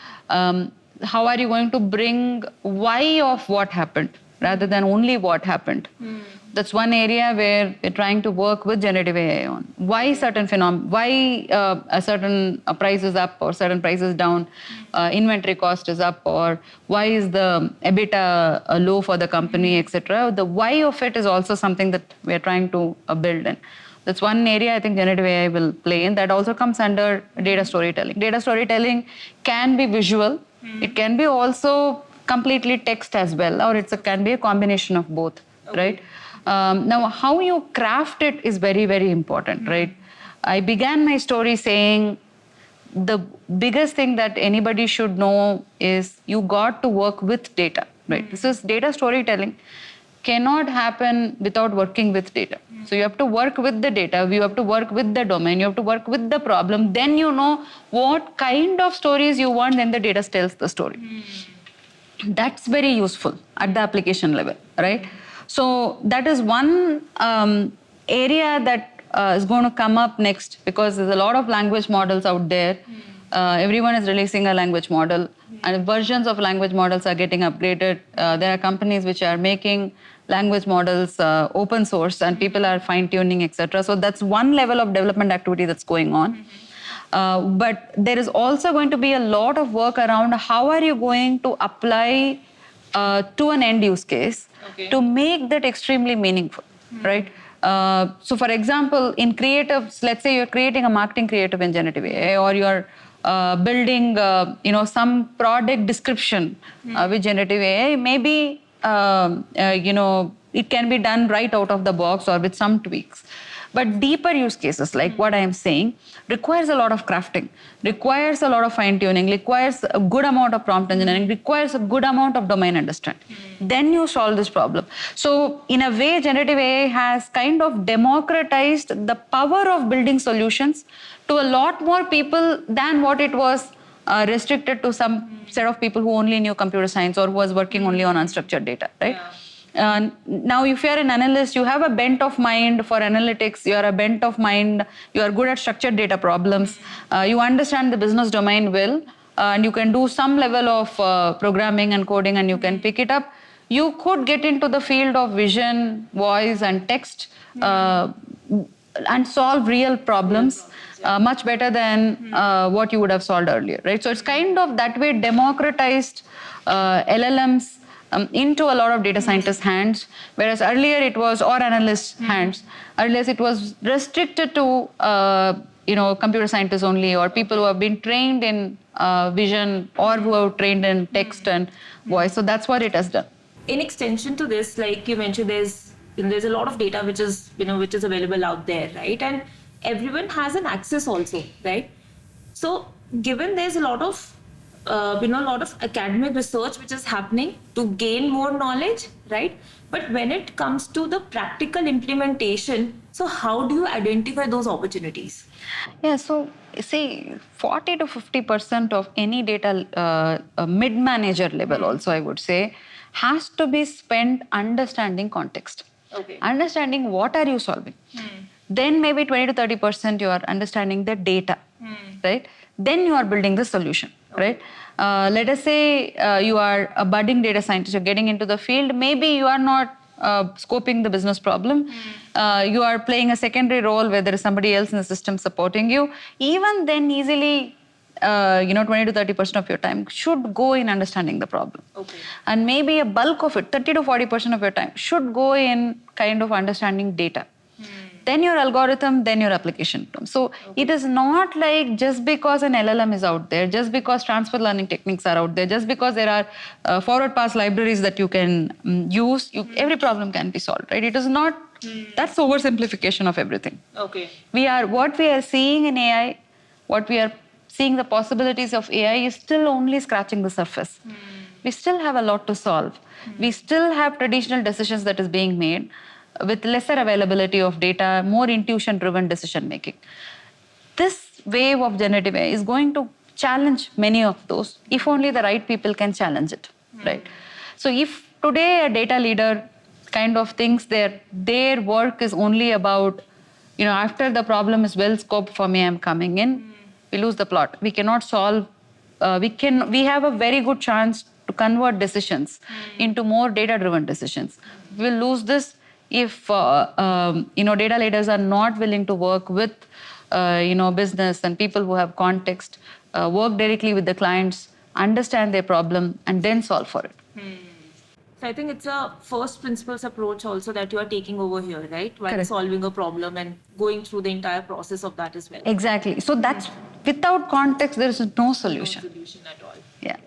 How are you going to bring why of what happened rather than only what happened? That's one area where we're trying to work with generative AI on. Why certain why a certain price is up or certain price is down, inventory cost is up, or why is the EBITDA low for the company, etc. The why of it is also something that we're trying to build in. That's one area I think generative AI will play in. That also comes under data storytelling. Data storytelling can be visual. It can be also completely text as well, or can be a combination of both, right? Now, how you craft it is very, very important, right? I began my story saying the biggest thing that anybody should know is you got to work with data, right? This is data storytelling cannot happen without working with data. So you have to work with the data, you have to work with the domain, you have to work with the problem, then you know what kind of stories you want, then the data tells the story. That's very useful at the application level, right? So that is one area that is going to come up next, because there's a lot of language models out there. Everyone is releasing a language model, and versions of language models are getting upgraded. There are companies which are making language models open source, and people are fine-tuning, etc. So that's one level of development activity that's going on. But there is also going to be a lot of work around how are you going to apply to an end use case
Okay.
to make that extremely meaningful, right? So, for example, in creatives, let's say you're creating a marketing creative in generative AI, or you're building, some product description with generative AI. Maybe it can be done right out of the box or with some tweaks. But deeper use cases, like what I am saying, requires a lot of crafting, requires a lot of fine tuning, requires a good amount of prompt engineering, requires a good amount of domain understanding. Then you solve this problem. So in a way, generative AI has kind of democratized the power of building solutions to a lot more people than what it was restricted to some set of people who only knew computer science or who was working only on unstructured data, right?
Yeah.
Now, if you're an analyst, you have a bent of mind for analytics, you're a bent of mind, you are good at structured data problems, you understand the business domain well, and you can do some level of programming and coding and you can pick it up. You could get into the field of vision, voice, and text and solve real problems much better than what you would have solved earlier, right? So it's kind of that way democratized LLMs into a lot of data scientists' hands, whereas earlier it was, or analysts' hands. Earlier it was restricted to computer scientists only, or people who have been trained in vision, or who are trained in text and voice. So that's what it has done.
In extension to this, like you mentioned, there's a lot of data which is available out there, right? And everyone has an access also, right? So given there's a lot of academic research which is happening to gain more knowledge, right? But when it comes to the practical implementation, so how do you identify those opportunities?
Yeah, so see, 40 to 50% of any data mid-manager level also, I would say, has to be spent understanding context.
Okay.
Understanding what are you solving. Then maybe 20 to 30% you are understanding the data, right? Then you are building the solution, right? Let us say you are a budding data scientist, you're getting into the field, maybe you are not scoping the business problem. You are playing a secondary role where there is somebody else in the system supporting you. Even then, easily 20 to 30% of your time should go in understanding the problem.
Okay.
And maybe a bulk of it, 30 to 40% of your time should go in kind of understanding data. Then your algorithm, then your application. So it is not like just because an LLM is out there, just because transfer learning techniques are out there, just because there are forward pass libraries that you can use, every problem can be solved, right? It is not, that's oversimplification of everything.
Okay.
What we are seeing in AI, what we are seeing the possibilities of AI is still only scratching the surface. We still have a lot to solve. We still have traditional decisions that is being made with lesser availability of data, more intuition-driven decision making. This wave of generative AI is going to challenge many of those, if only the right people can challenge it, right? So if today a data leader kind of thinks their work is only about, after the problem is well scoped for me, I'm coming in, we lose the plot. We cannot solve, we have a very good chance to convert decisions into more data-driven decisions. We'll lose this if data leaders are not willing to work with business and people who have context, work directly with the clients, understand their problem, and then solve for it.
So I think it's a first principles approach also that you are taking over here, right? While
Correct.
solving a problem and going through the entire process of that as well.
Exactly. So that's, without context, there is no solution.
No solution at all.
Yeah.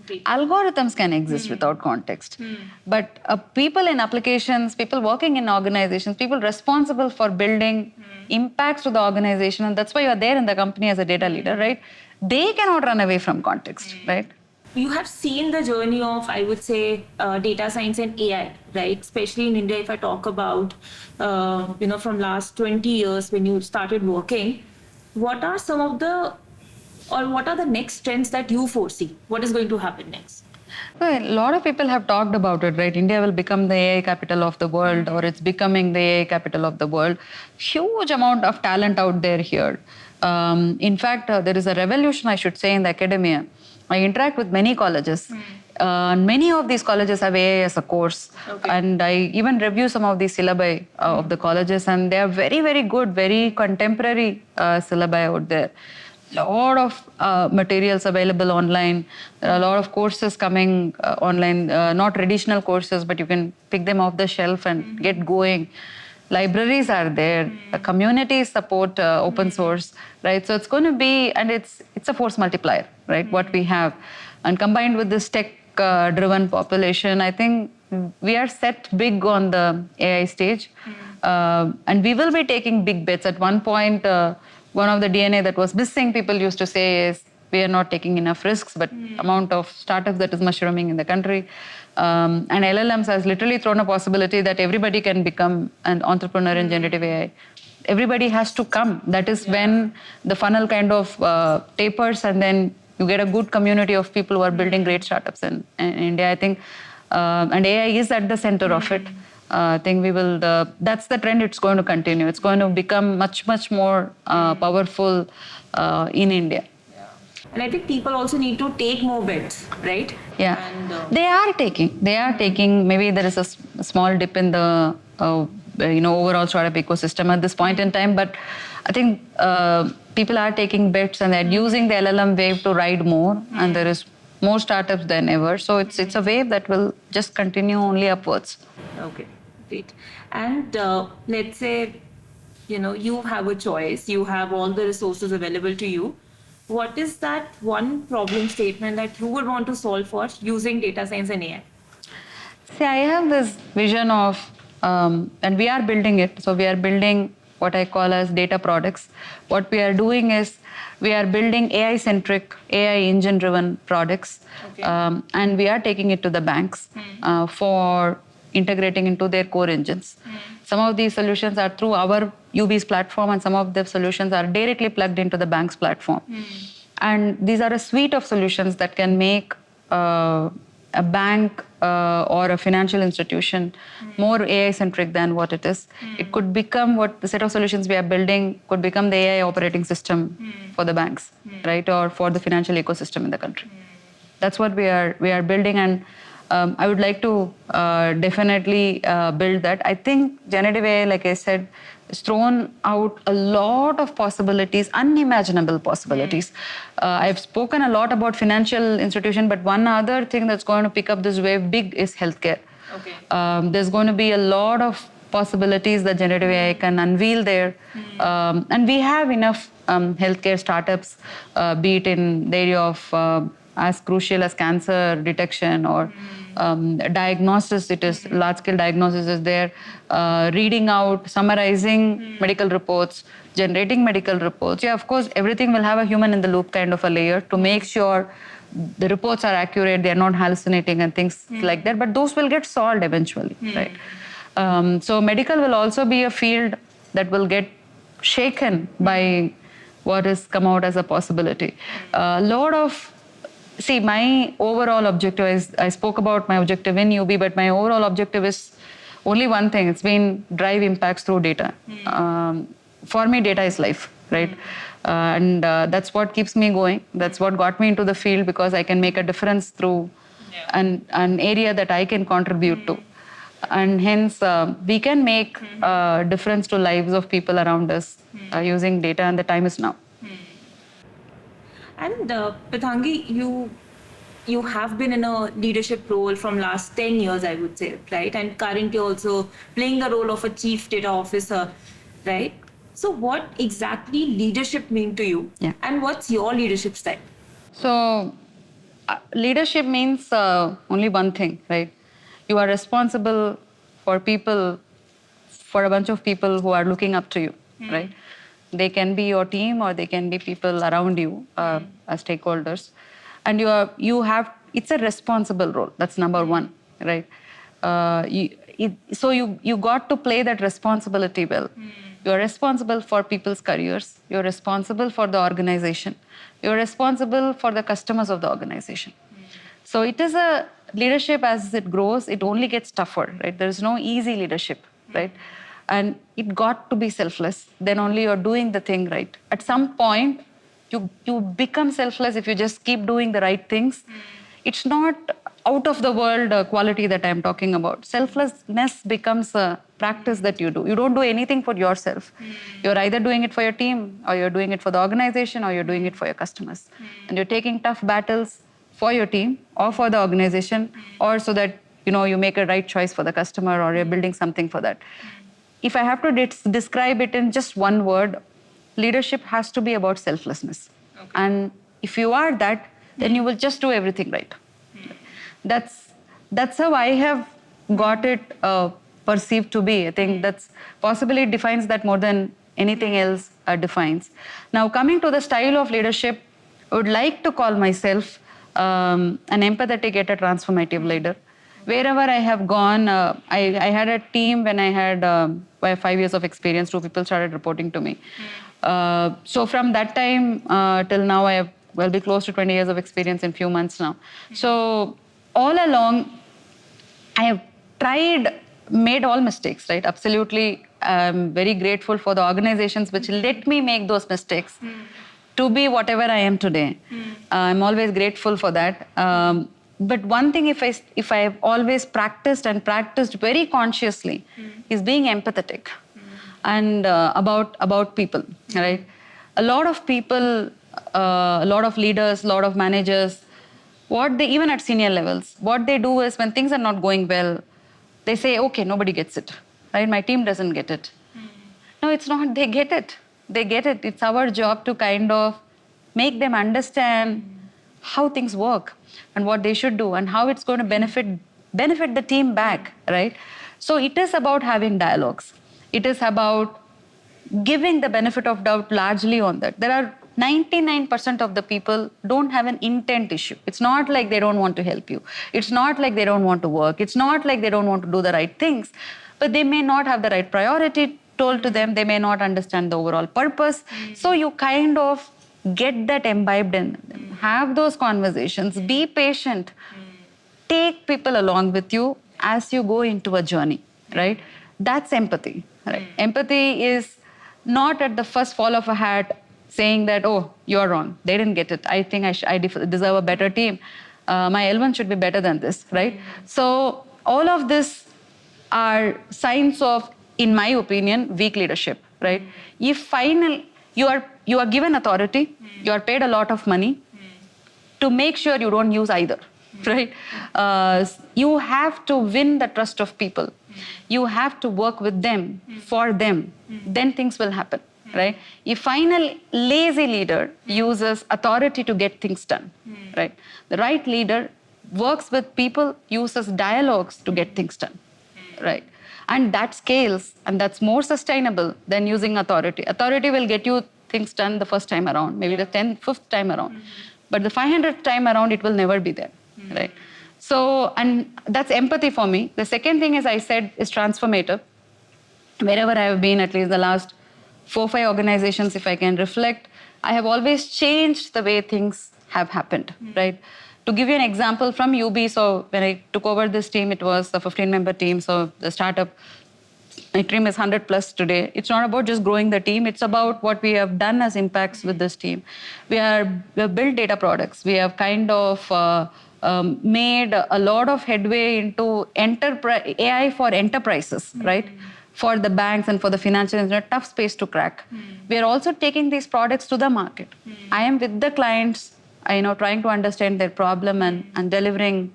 Great.
Algorithms can exist without context. But people in applications, people working in organizations, people responsible for building impacts to the organization, and that's why you're there in the company as a data leader, right? They cannot run away from context, right?
You have seen the journey of, I would say, data science and AI, right? Especially in India, if I talk about, from last 20 years when you started working, what are the next trends that you foresee? What is going to happen next?
Well, a lot of people have talked about it, right? India will become the AI capital of the world, or it's becoming the AI capital of the world. Huge amount of talent out there here. In fact, there is a revolution, I should say, in the academia. I interact with many colleges. Many of these colleges have AI as a course.
Okay.
And I even review some of these syllabi of the colleges, and they are very, very good, very contemporary syllabi out there. lot of materials available online. There are a lot of courses coming online, not traditional courses, but you can pick them off the shelf and get going. Libraries are there. The communities support open source, right? So it's going to be, and it's a force multiplier, right? What we have, and combined with this tech-driven population, I think we are set big on the AI stage, and we will be taking big bets. At one point, one of the DNA that was missing, people used to say, is we are not taking enough risks, but amount of startups that is mushrooming in the country. And LLMs has literally thrown a possibility that everybody can become an entrepreneur in generative AI. Everybody has to come. That is when the funnel kind of tapers, and then you get a good community of people who are building great startups in India, I think. And AI is at the center of it. I think we will, that's the trend, it's going to continue. It's going to become much, much more powerful in India.
And I think people also need to take more bets, right?
Yeah,
And,
they are taking. Maybe there is a small dip in the overall startup ecosystem at this point in time, but I think people are taking bets and they're using the LLM wave to ride more, and there is more startups than ever. So it's a wave that will just continue only upwards.
Okay, great. And let's say, you have a choice, you have all the resources available to you. What is that one problem statement that you would want to solve for using data science and AI?
See, I have this vision of, and we are building it. So we are building what I call as data products. What we are doing is we are building AI-centric, AI engine-driven products,
Okay.
and we are taking it to the banks for integrating into their core engines. Some of these solutions are through our Yubi's platform, and some of the solutions are directly plugged into the bank's platform. And these are a suite of solutions that can make a bank or a financial institution more AI-centric than what it is. It could become what the set of solutions we are building could become the AI operating system for the banks, right, or for the financial ecosystem in the country. That's what we are building, and I would like to definitely build that. I think generative AI, like I said, has thrown out a lot of possibilities, unimaginable possibilities. I've spoken a lot about financial institution, but one other thing that's going to pick up this wave big is healthcare.
Okay.
There's going to be a lot of possibilities that generative AI can unveil there. And we have enough healthcare startups, be it in the area of as crucial as cancer detection or diagnosis. It is large-scale diagnosis is there, reading out, summarizing medical reports, generating medical reports. Yeah, of course, everything will have a human in the loop kind of a layer to make sure the reports are accurate, they're not hallucinating and things like that. But those will get solved eventually, right? So medical will also be a field that will get shaken by what has come out as a possibility. A lot of See, my overall objective is, I spoke about my objective in UB, but my overall objective is only one thing. It's been drive impacts through data. For me, data is life, right? And that's what keeps me going. That's what got me into the field, because I can make a difference through an area that I can contribute to. And hence, we can make a difference to lives of people around us using data, and the time is now.
And Mathangi, you have been in a leadership role from last 10 years, I would say, right? And currently also playing the role of a chief data officer, right? So what exactly leadership mean to you?
Yeah.
And what's your leadership style?
So, leadership means only one thing, right? You are responsible for people, for a bunch of people who are looking up to you, right? They can be your team, or they can be people around you as stakeholders, and you have. It's a responsible role. That's number one, right? So you got to play that responsibility well. You're responsible for people's careers. You're responsible for the organization. You're responsible for the customers of the organization. So it is a leadership. As it grows, it only gets tougher, right? There is no easy leadership, right? And it got to be selfless. Then only you're doing the thing right. At some point, you become selfless if you just keep doing the right things. It's not out of the world quality that I'm talking about. Selflessness becomes a practice that you do. You don't do anything for yourself. You're either doing it for your team, or you're doing it for the organization, or you're doing it for your customers. And you're taking tough battles for your team or for the organization, or so that you make a right choice for the customer, or you're building something for that. If I have to describe it in just one word, leadership has to be about selflessness. Okay. And if you are that, then you will just do everything right. That's how I have got it perceived to be. I think that's possibly defines that more than anything else defines. Now, coming to the style of leadership, I would like to call myself an empathetic yet a transformative leader. Wherever I have gone, I had a team when I had 5 years of experience. 2 people started reporting to me. So from that time till now, I have be close to 20 years of experience in few months now. So all along, I have made all mistakes, right? Absolutely, I'm very grateful for the organizations which let me make those mistakes to be whatever I am today. I'm always grateful for that. But one thing, if I have always practiced very consciously, is being empathetic and about people, right? A lot of people, a lot of leaders, a lot of managers, even at senior levels, what they do is when things are not going well, they say, okay, nobody gets it, right? My team doesn't get it. No, it's not. They get it. They get it. It's our job to kind of make them understand how things work and what they should do and how it's going to benefit the team back, right? So it is about having dialogues. It is about giving the benefit of doubt largely on that. There are 99% of the people don't have an intent issue. It's not like they don't want to help you. It's not like they don't want to work. It's not like they don't want to do the right things, but they may not have the right priority told to them. They may not understand the overall purpose. So you kind of get that imbibed in them. Have those conversations. Be patient. Take people along with you as you go into a journey, right? That's empathy, right? Empathy is not at the first fall of a hat saying that, oh, you're wrong. They didn't get it. I think I deserve a better team. My L1 should be better than this, right? So all of this are signs of, in my opinion, weak leadership, right? If finally you are given authority, you are paid a lot of money to make sure you don't use either, right? You have to win the trust of people. You have to work with them, for them. Then things will happen, right? A final lazy leader uses authority to get things done, right? The right leader works with people, uses dialogues to get things done, right? And that scales, and that's more sustainable than using authority. Authority will get you things done the first time around, maybe the 5th time around. But the 500th time around, it will never be there, right? So, and that's empathy for me. The second thing, as I said, is transformative. Wherever I have been, at least the last 4-5 organizations, if I can reflect, I have always changed the way things have happened, right? To give you an example from Yubi, so when I took over this team, it was a 15-member team, so the startup, my team is 100 plus today. It's not about just growing the team. It's about what we have done as impacts with this team. We have built data products. We have kind of made a lot of headway into AI for enterprises, right? For the banks and for the financial, it's a tough space to crack. We are also taking these products to the market. I am with the clients, trying to understand their problem and delivering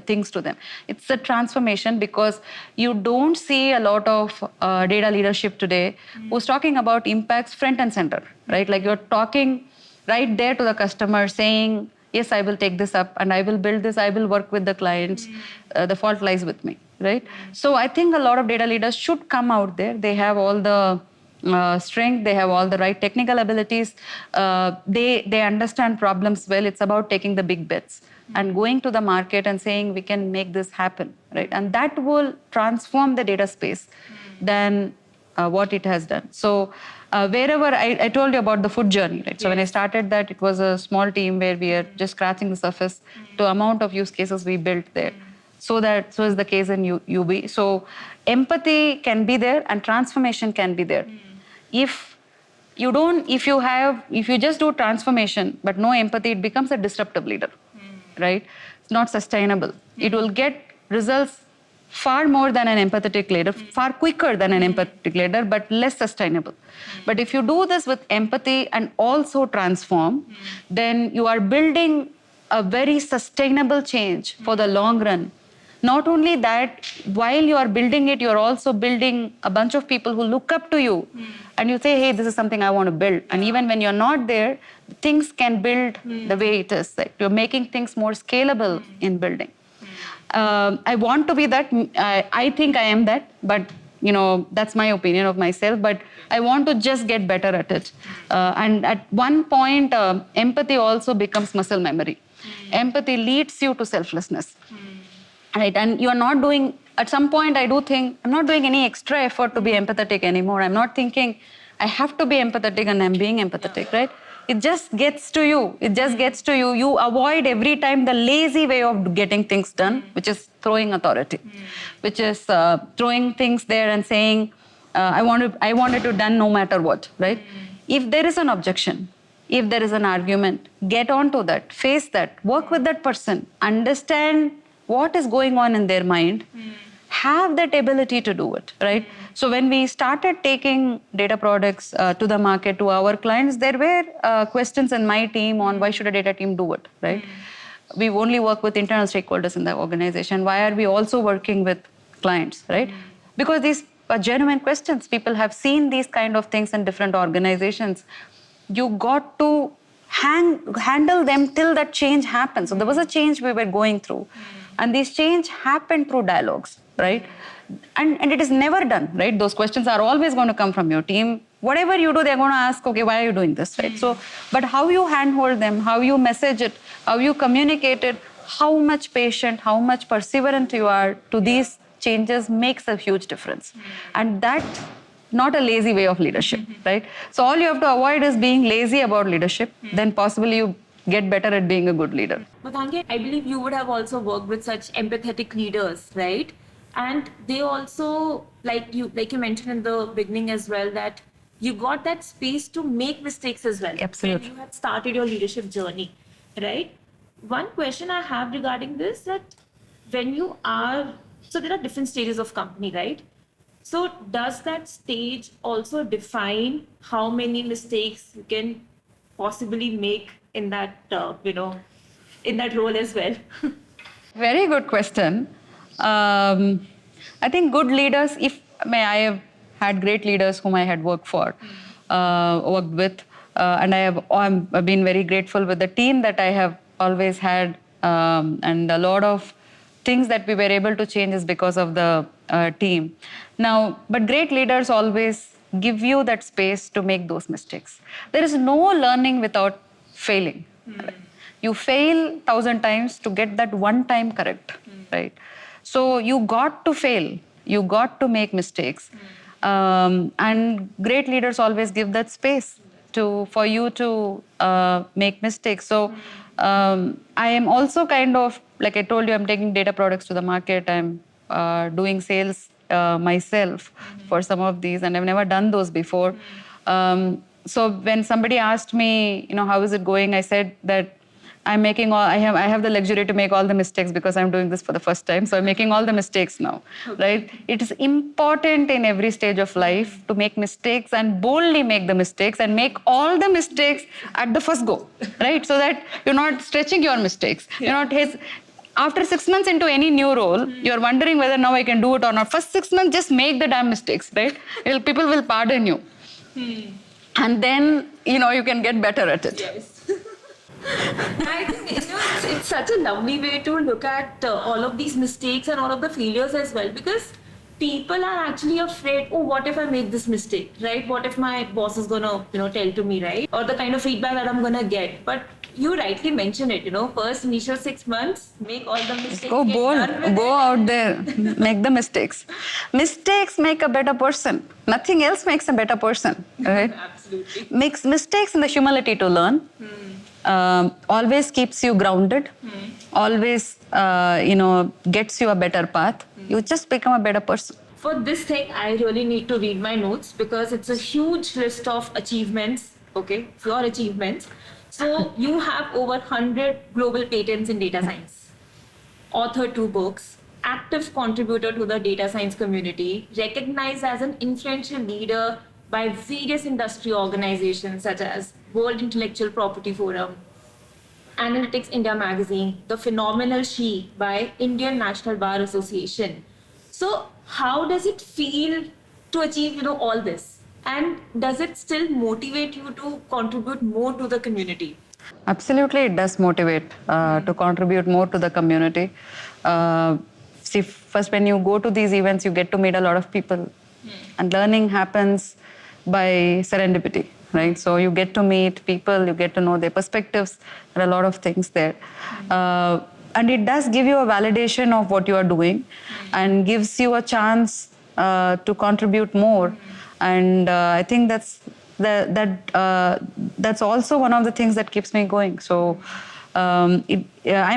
things to them. It's a transformation because you don't see a lot of data leadership today who's talking about impacts front and center, right? Like you're talking right there to the customer saying, yes, I will take this up and I will build this, I will work with the clients. The fault lies with me, right? So I think a lot of data leaders should come out there. They have all the strength, they have all the right technical abilities. They understand problems well. It's about taking the big bets and going to the market and saying, we can make this happen, right? And that will transform the data space than what it has done. So wherever, I told you about the food journey, right? So when I started that, it was a small team where we are just scratching the surface to amount of use cases we built there. So is the case in Yubi. So empathy can be there and transformation can be there. If you just do transformation but no empathy, it becomes a disruptive leader. right? It's not sustainable. It will get results far more than an empathetic leader, far quicker than an empathetic leader, but less sustainable. But if you do this with empathy and also transform, then you are building a very sustainable change for the long run. Not only that, while you are building it, you're also building a bunch of people who look up to you and you say, hey, this is something I want to build. And even when you're not there, things can build the way it is. Like you're making things more scalable in building. I want to be that. I think I am that, but that's my opinion of myself. But I want to just get better at it. And at one point, empathy also becomes muscle memory. Empathy leads you to selflessness, right? And you are not doing. At some point, I do think I'm not doing any extra effort to be empathetic anymore. I'm not thinking I have to be empathetic and I'm being empathetic, right? It just gets to you. It just gets to you. You avoid every time the lazy way of getting things done, which is throwing authority, which is throwing things there and saying, I want it to done no matter what, right? If there is an objection, if there is an argument, get onto that, face that, work with that person, understand what is going on in their mind, have that ability to do it, right? So when we started taking data products to the market, to our clients, there were questions in my team on why should a data team do it, right? We only work with internal stakeholders in the organization. Why are we also working with clients, right? Because these are genuine questions. People have seen these kind of things in different organizations. You got to handle them till that change happens. So there was a change we were going through. And this change happened through dialogues, right? And it is never done, right? Those questions are always going to come from your team. Whatever you do, they're going to ask, okay, why are you doing this, right? So, but how you handhold them, how you message it, how you communicate it, how much patient, how much perseverant you are to these changes makes a huge difference. And that's not a lazy way of leadership, right? So all you have to avoid is being lazy about leadership. Then possibly you get better at being a good leader.
Mathangi, I believe you would have also worked with such empathetic leaders, right? And they also, like you mentioned in the beginning as well, that you got that space to make mistakes as well.
Absolutely.
When you had started your leadership journey, right? One question I have regarding this, that when you are, so there are different stages of company, right? So does that stage also define how many mistakes you can possibly make in that, in that role as well?
Very good question. I think good leaders, I have had great leaders whom I had worked with, and I've been very grateful with the team that I have always had, and a lot of things that we were able to change is because of the team. Now, but great leaders always give you that space to make those mistakes. There is no learning without failing. You fail 1,000 times to get that one time correct, right? So you got to fail. You got to make mistakes. And great leaders always give that space for you to make mistakes. So I am also kind of, like I told you, I'm taking data products to the market. I'm doing sales myself for some of these, and I've never done those before. So when somebody asked me, how is it going? I said that I have the luxury to make all the mistakes because I'm doing this for the first time. So I'm making all the mistakes now, right? It is important in every stage of life to make mistakes and boldly make the mistakes and make all the mistakes at the first go, right? So that you're not stretching your mistakes. You're not after 6 months into any new role, you're wondering whether now I can do it or not. First 6 months, just make the damn mistakes, right? People will pardon you. And then, you can get better at it.
Yes. I think it's such a lovely way to look at all of these mistakes and all of the failures as well, because people are actually afraid, oh, what if I make this mistake, right? What if my boss is gonna, tell to me, right? Or the kind of feedback that I'm gonna get. But you rightly mentioned it, first initial 6 months, make all the mistakes.
Go bold, go out there, make the mistakes. Mistakes make a better person. Nothing else makes a better person, right?
Absolutely.
Makes mistakes and the humility to learn. Always keeps you grounded. Always, gets you a better path. You just become a better person.
For this thing, I really need to read my notes because it's a huge list of achievements, okay, your achievements. So you have over 100 global patents in data science, authored 2 books, active contributor to the data science community, recognized as an influential leader by various industry organizations such as World Intellectual Property Forum, Analytics India Magazine, The Phenomenal She by Indian National Bar Association. So how does it feel to achieve, all this? And does it still motivate you to contribute more to the community?
Absolutely, it does motivate to contribute more to the community. See, first, when you go to these events, you get to meet a lot of people, and learning happens by serendipity, right? So you get to meet people, you get to know their perspectives, there are a lot of things there. And it does give you a validation of what you are doing and gives you a chance to contribute more. And I think that's also one of the things that keeps me going. So I'm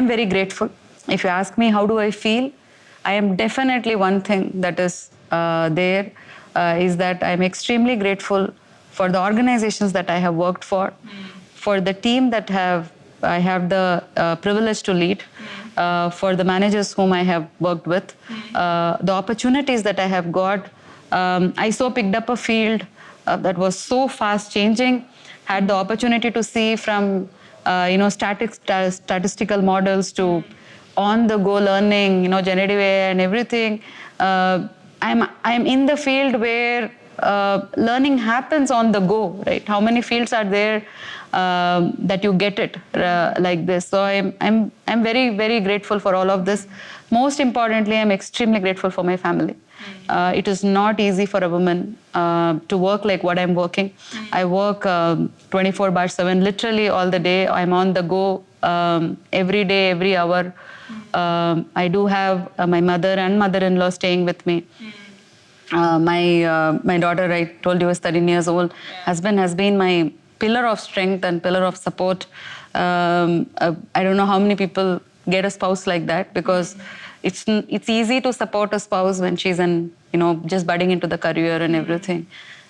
very grateful. If you ask me how do I feel, I am definitely one thing that is there is that I'm extremely grateful for the organizations that I have worked for the team that I have the privilege to lead, for the managers whom I have worked with, the opportunities that I have got. I so picked up a field that was so fast changing, had the opportunity to see from statistical models to on the go learning, generative AI and everything. I'm in the field where learning happens on the go, right? How many fields are there that you get it like this? So I'm very, very grateful for all of this. Most importantly, I'm extremely grateful for my family. It is not easy for a woman to work like what I'm working. I work 24/7, literally all the day. I'm on the go every day, every hour. I do have my mother and mother-in-law staying with me. My daughter, I told you, is 13 years old. Husband has been my pillar of strength and pillar of support. I don't know how many people get a spouse like that, because it's easy to support a spouse when she's just budding into the career and everything.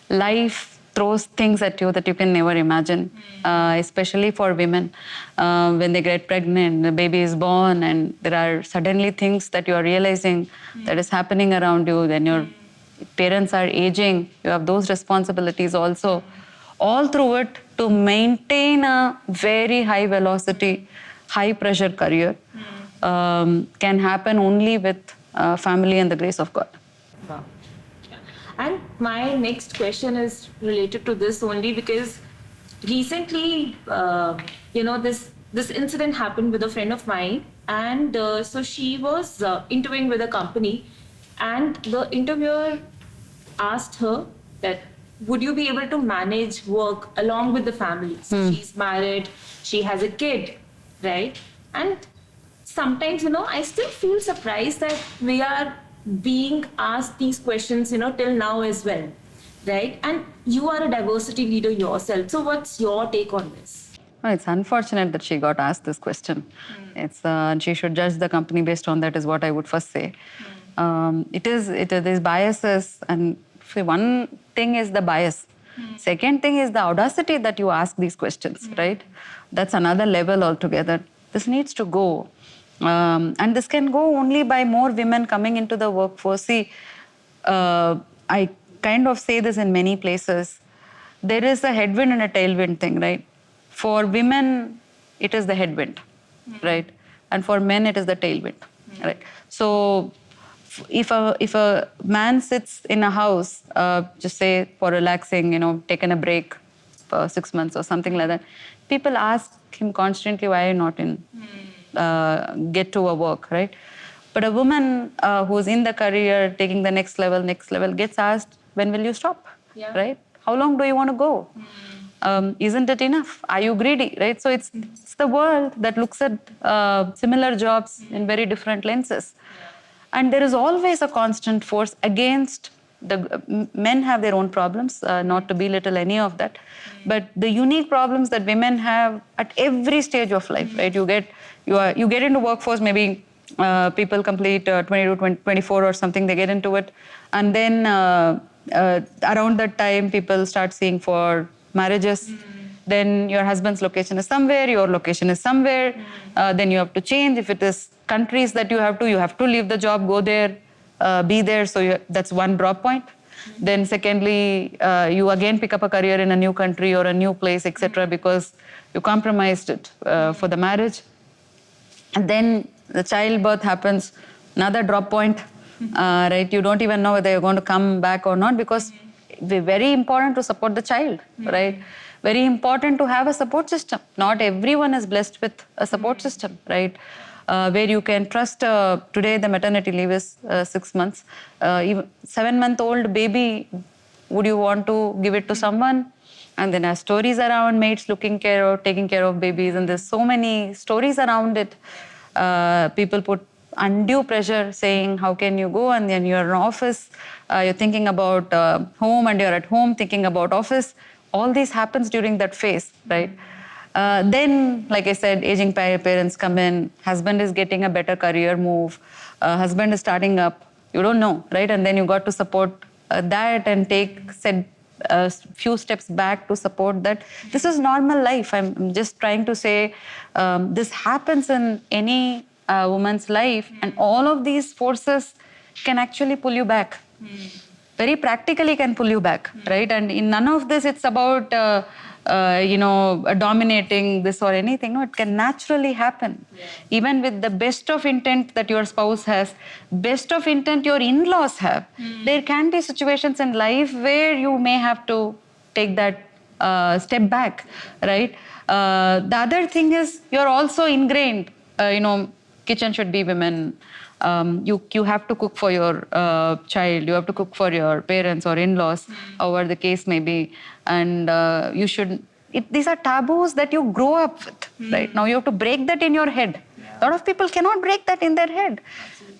Life throws things at you that you can never imagine, especially for women. When they get pregnant, the baby is born, and there are suddenly things that you are realizing that is happening around you. Then your parents are aging, you have those responsibilities also. All through it, to maintain a very high velocity, high pressure career can happen only with family and the grace of God.
Wow. And my next question is related to this only because recently, this incident happened with a friend of mine, and so she was interviewing with a company, and the interviewer asked her that would you be able to manage work along with the family? So she's married, she has a kid, right? And sometimes, I still feel surprised that we are being asked these questions, till now as well, right? And you are a diversity leader yourself. So what's your take on this?
Oh, it's unfortunate that she got asked this question. She should judge the company based on that, is what I would first say. There's biases, and one thing is the bias. Second thing is the audacity that you ask these questions, right? That's another level altogether. This needs to go. And this can go only by more women coming into the workforce. See, I kind of say this in many places. There is a headwind and a tailwind thing, right? For women, it is the headwind, right? And for men, it is the tailwind, right? So if a man sits in a house, just say for relaxing, taking a break for 6 months or something like that, people ask him constantly, why are you not in? Get to a work, right? But a woman who's in the career, taking the next level, gets asked, when will you stop, right? How long do you want to go? Isn't it enough? Are you greedy, right? So it's the world that looks at similar jobs in very different lenses. And there is always a constant force against men have their own problems, not to belittle any of that, but the unique problems that women have at every stage of life, right? You get into workforce, maybe people complete 22, 24 or something, they get into it, and then around that time people start seeing for marriages. then your husband's location is somewhere, your location is somewhere, then you have to change. If it is countries that you have to leave the job, go there, be there. So that's one drop point. Then secondly, you again pick up a career in a new country or a new place, etc., because you compromised it for the marriage. And then the childbirth happens, another drop point, right? You don't even know whether you're going to come back or not, because it's very important to support the child, right? Very important to have a support system. Not everyone is blessed with a support system, right? Where you can trust. Today the maternity leave is 6 months. Even 7-month-old baby, would you want to give it to someone? And then there's stories around maids taking care of babies, and there's so many stories around it. People put undue pressure, saying, how can you go? And then you're in office, you're thinking about home, and you're at home thinking about office. All this happens during that phase, right? Then, like I said, aging parents come in, husband is getting a better career move, husband is starting up, you don't know, right? And then you got to support that and take a few steps back to support that. This is normal life. I'm just trying to say this happens in any woman's life, and all of these forces can actually pull you back. Very practically can pull you back, right? And in none of this, it's about dominating this or anything. No, it can naturally happen. Yeah. Even with the best of intent that your spouse has, best of intent your in-laws have, there can be situations in life where you may have to take that step back, right? The other thing is you're also ingrained, kitchen should be women. You have to cook for your child, you have to cook for your parents or in-laws, however the case may be, and you should. These are taboos that you grow up with, right? Now you have to break that in your head. A lot of people cannot break that in their head.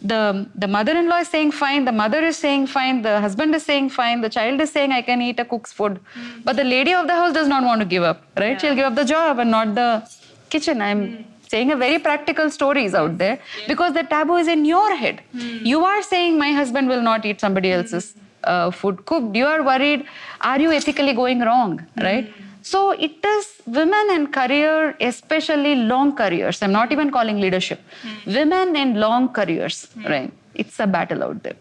The mother-in-law is saying fine, the mother is saying fine, the husband is saying fine, the child is saying I can eat a cook's food, but the lady of the house does not want to give up, right? Yeah. She'll give up the job and not the kitchen. I'm saying a very practical stories out there, because the taboo is in your head. You are saying my husband will not eat somebody else's food cooked. You are worried, are you ethically going wrong, right? So it is women in career, especially long careers. I'm not even calling leadership. Women in long careers, right? It's a battle out there.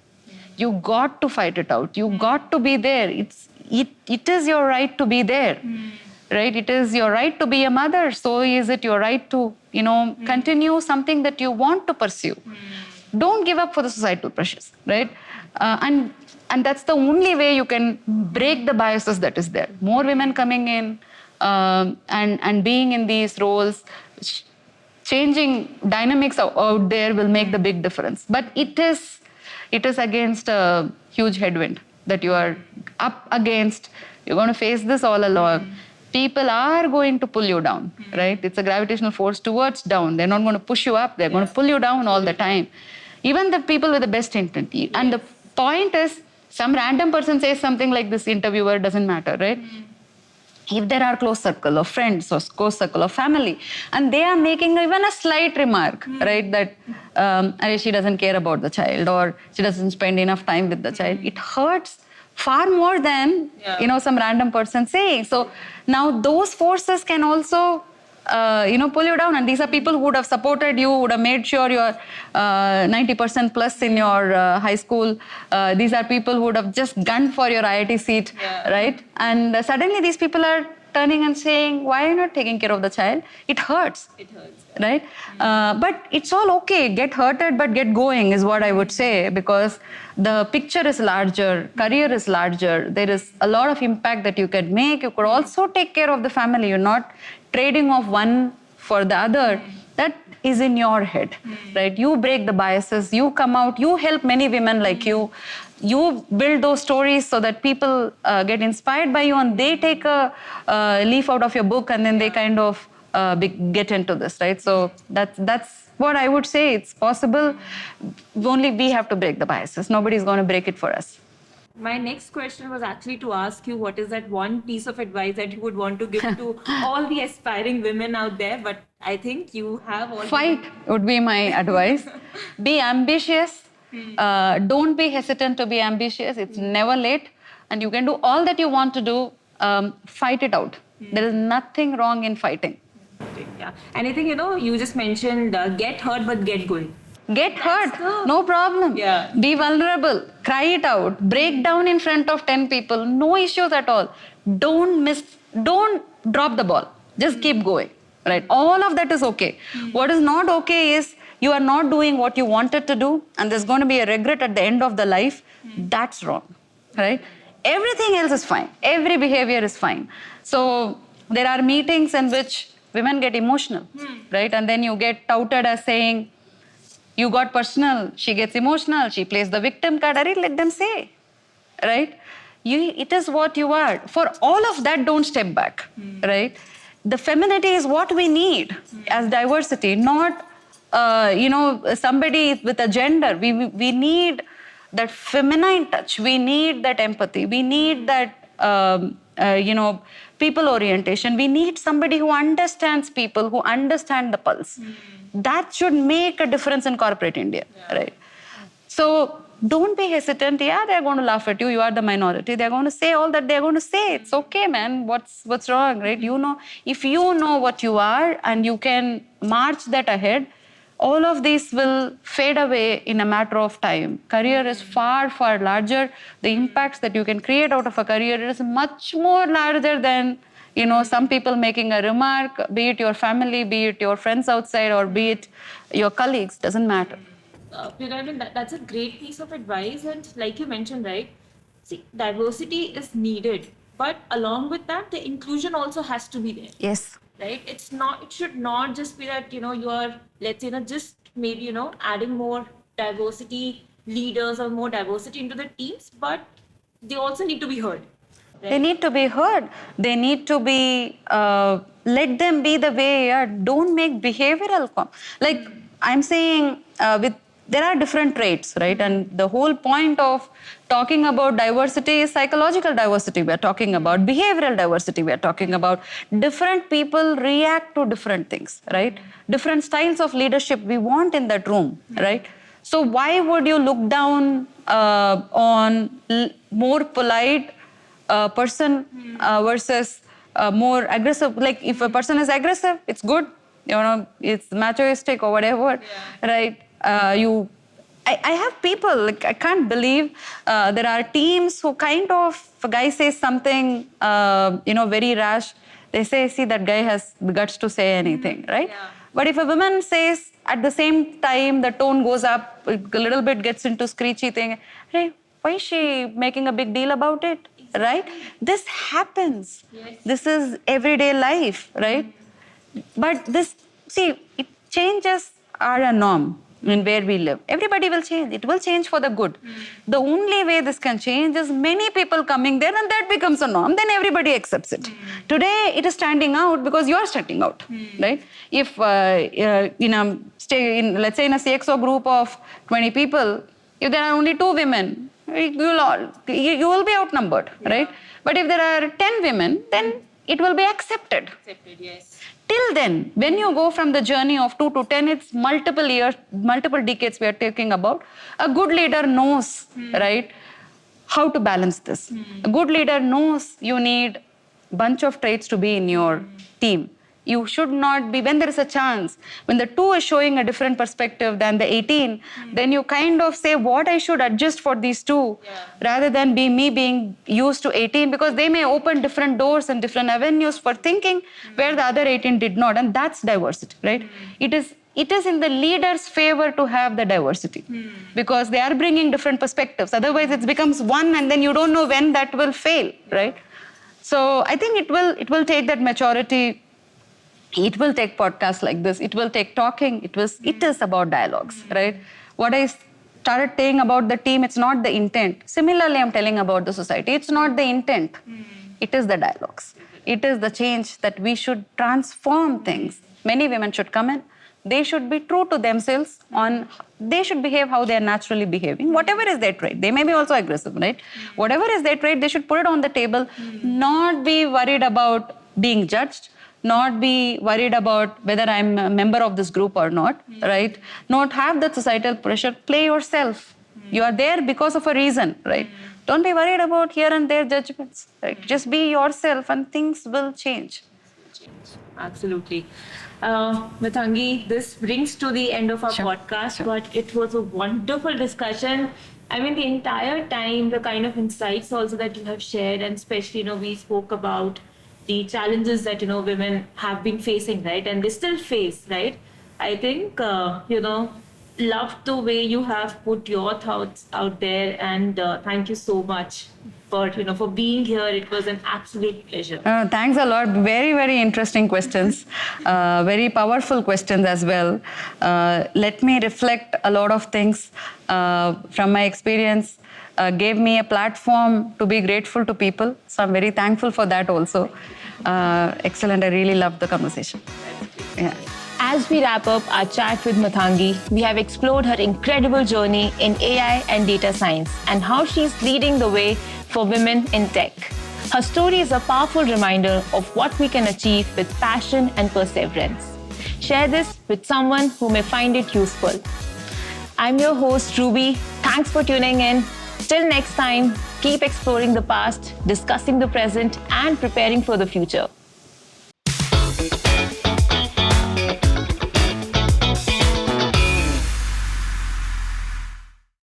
You got to fight it out. You got to be there. It is your right to be there. Right? It is your right to be a mother. So is it your right to, continue something that you want to pursue. Don't give up for the societal pressures, right? And that's the only way you can break the biases that is there. More women coming in and being in these roles, changing dynamics out there will make the big difference. But it is against a huge headwind that you are up against. You're going to face this all along. People are going to pull you down, right? It's a gravitational force towards down. They're not going to push you up. They're going to pull you down all the time. Even the people with the best intent. And the point is, some random person says something like this interviewer, doesn't matter, right? If there are close circle of friends or close circle of family, and they are making even a slight remark, right, that she doesn't care about the child, or she doesn't spend enough time with the child, it hurts far more than some random person saying. So now those forces can also pull you down, and these are people who would have supported you, would have made sure you're 90% plus in your high school. These are people who would have just gunned for your IIT seat, right? And suddenly these people are turning and saying, why are you not taking care of the child? It hurts. It hurts. Right? But it's all okay. Get hurted, but get going is what I would say, because the picture is larger, career is larger. There is a lot of impact that you can make. You could also take care of the family. You're not trading off one for the other. That is in your head, right? You break the biases, you come out, you help many women like you. You build those stories so that people get inspired by you, and they take a leaf out of your book, and then they kind of get into this, right? So that's what I would say. It's possible. Only we have to break the biases. Nobody's going to break it for us.
My next question was actually to ask you, what is that one piece of advice that you would want to give to all the aspiring women out there? But I think you have already...
Fight would be my advice. Be ambitious. Don't be hesitant to be ambitious. It's never late. And you can do all that you want to do. Fight it out. There is nothing wrong in fighting.
Yeah. And I think, you just mentioned get hurt but get going.
Get hurt, no problem.
Yeah.
Be vulnerable, cry it out, break down in front of 10 people, no issues at all. Don't drop the ball. Just keep going, right? All of that is okay. What is not okay is you are not doing what you wanted to do, and there's going to be a regret at the end of the life. That's wrong, right? Everything else is fine. Every behavior is fine. So there are meetings in which women get emotional, right? And then you get touted as saying, you got personal, she gets emotional, she plays the victim card. Let them say, right? It is what you are. For all of that, don't step back, right? The femininity is what we need as diversity, not somebody with a gender. We need that feminine touch. We need that empathy. We need that people orientation. We need somebody who understands people, who understand the pulse. That should make a difference in corporate India, right? So don't be hesitant. Yeah, they're going to laugh at you. You are the minority. They're going to say all that they're going to say. It's okay, man. What's wrong, right? If you know what you are and you can march that ahead, all of these will fade away in a matter of time. Career is far, far larger. The impacts that you can create out of a career is much more larger than some people making a remark, be it your family, be it your friends outside, or be it your colleagues, doesn't matter.
That's a great piece of advice. And like you mentioned, right? See, diversity is needed. But along with that, the inclusion also has to be there.
Yes.
Right? It should not just be that, you are, let's say, just maybe, adding more diversity leaders or more diversity into the teams, but they also need to be heard. Right?
They need to be heard. They need to be, let them be the way they are. Don't make behavioral, I'm saying there are different traits, right? And the whole point of talking about diversity is psychological diversity. We're talking about behavioral diversity. We're talking about different people react to different things, right? Different styles of leadership we want in that room, right? So why would you look down on more polite person versus more aggressive? Like if a person is aggressive, it's good, it's machoistic or whatever, right? I have people, I can't believe there are teams who kind of, if a guy says something, very rash, they say, see, that guy has the guts to say anything, right? Yeah. But if a woman says, at the same time, the tone goes up, a little bit gets into screechy thing, hey, why is she making a big deal about it, right? This happens. Yes. This is everyday life, right? But changes are a norm in where we live. Everybody will change. It will change for the good. The only way this can change is many people coming there, and that becomes a norm. Then everybody accepts it. Today, it is standing out because you're standing out, right? If let's say in a CXO group of 20 people, if there are only 2 women, you will be outnumbered, right? But if there are 10 women, then it will be accepted.
Yes.
Till then, when you go from the journey of 2 to 10, it's multiple years, multiple decades we are talking about. A good leader knows, right, how to balance this. A good leader knows you need a bunch of traits to be in your team. You should not be, when there is a chance, when the 2 is showing a different perspective than the 18, then you kind of say what I should adjust for these 2 rather than me being used to 18, because they may open different doors and different avenues for thinking where the other 18 did not. And that's diversity, right? It is in the leader's favor to have the diversity because they are bringing different perspectives. Otherwise, it becomes one and then you don't know when that will fail, right? So I think it will take that maturity. It will take podcasts like this. It will take talking. It is about dialogues, right? What I started saying about the team, it's not the intent. Similarly, I'm telling about the society. It's not the intent. It is the dialogues. It is the change that we should transform things. Many women should come in. They should be true to themselves. They should behave how they are naturally behaving. Whatever is their trait. They may be also aggressive, right? Whatever is their trait, they should put it on the table. Not be worried about being judged. Not be worried about whether I'm a member of this group or not, right? Not have that societal pressure. Play yourself. You are there because of a reason, right? Don't be worried about here and there judgments. Right? Just be yourself and things will change.
Absolutely. Mathangi, this brings to the end of our
Sure,
podcast,
sure.
but it was a wonderful discussion. I mean, the entire time, the kind of insights also that you have shared, and especially, we spoke about the challenges that, women have been facing, right? And they still face, right? I think, love the way you have put your thoughts out there, and thank you so much for being here. It was an absolute pleasure.
Thanks a lot. Very, very interesting questions. Very powerful questions as well. Let me reflect a lot of things from my experience. Gave me a platform to be grateful to people. So I'm very thankful for that also. Excellent. I really loved the conversation. Yeah.
As we wrap up our chat with Mathangi, we have explored her incredible journey in AI and data science and how she's leading the way for women in tech. Her story is a powerful reminder of what we can achieve with passion and perseverance. Share this with someone who may find it useful. I'm your host, Ruby. Thanks for tuning in. Till next time, keep exploring the past, discussing the present, and preparing for the future.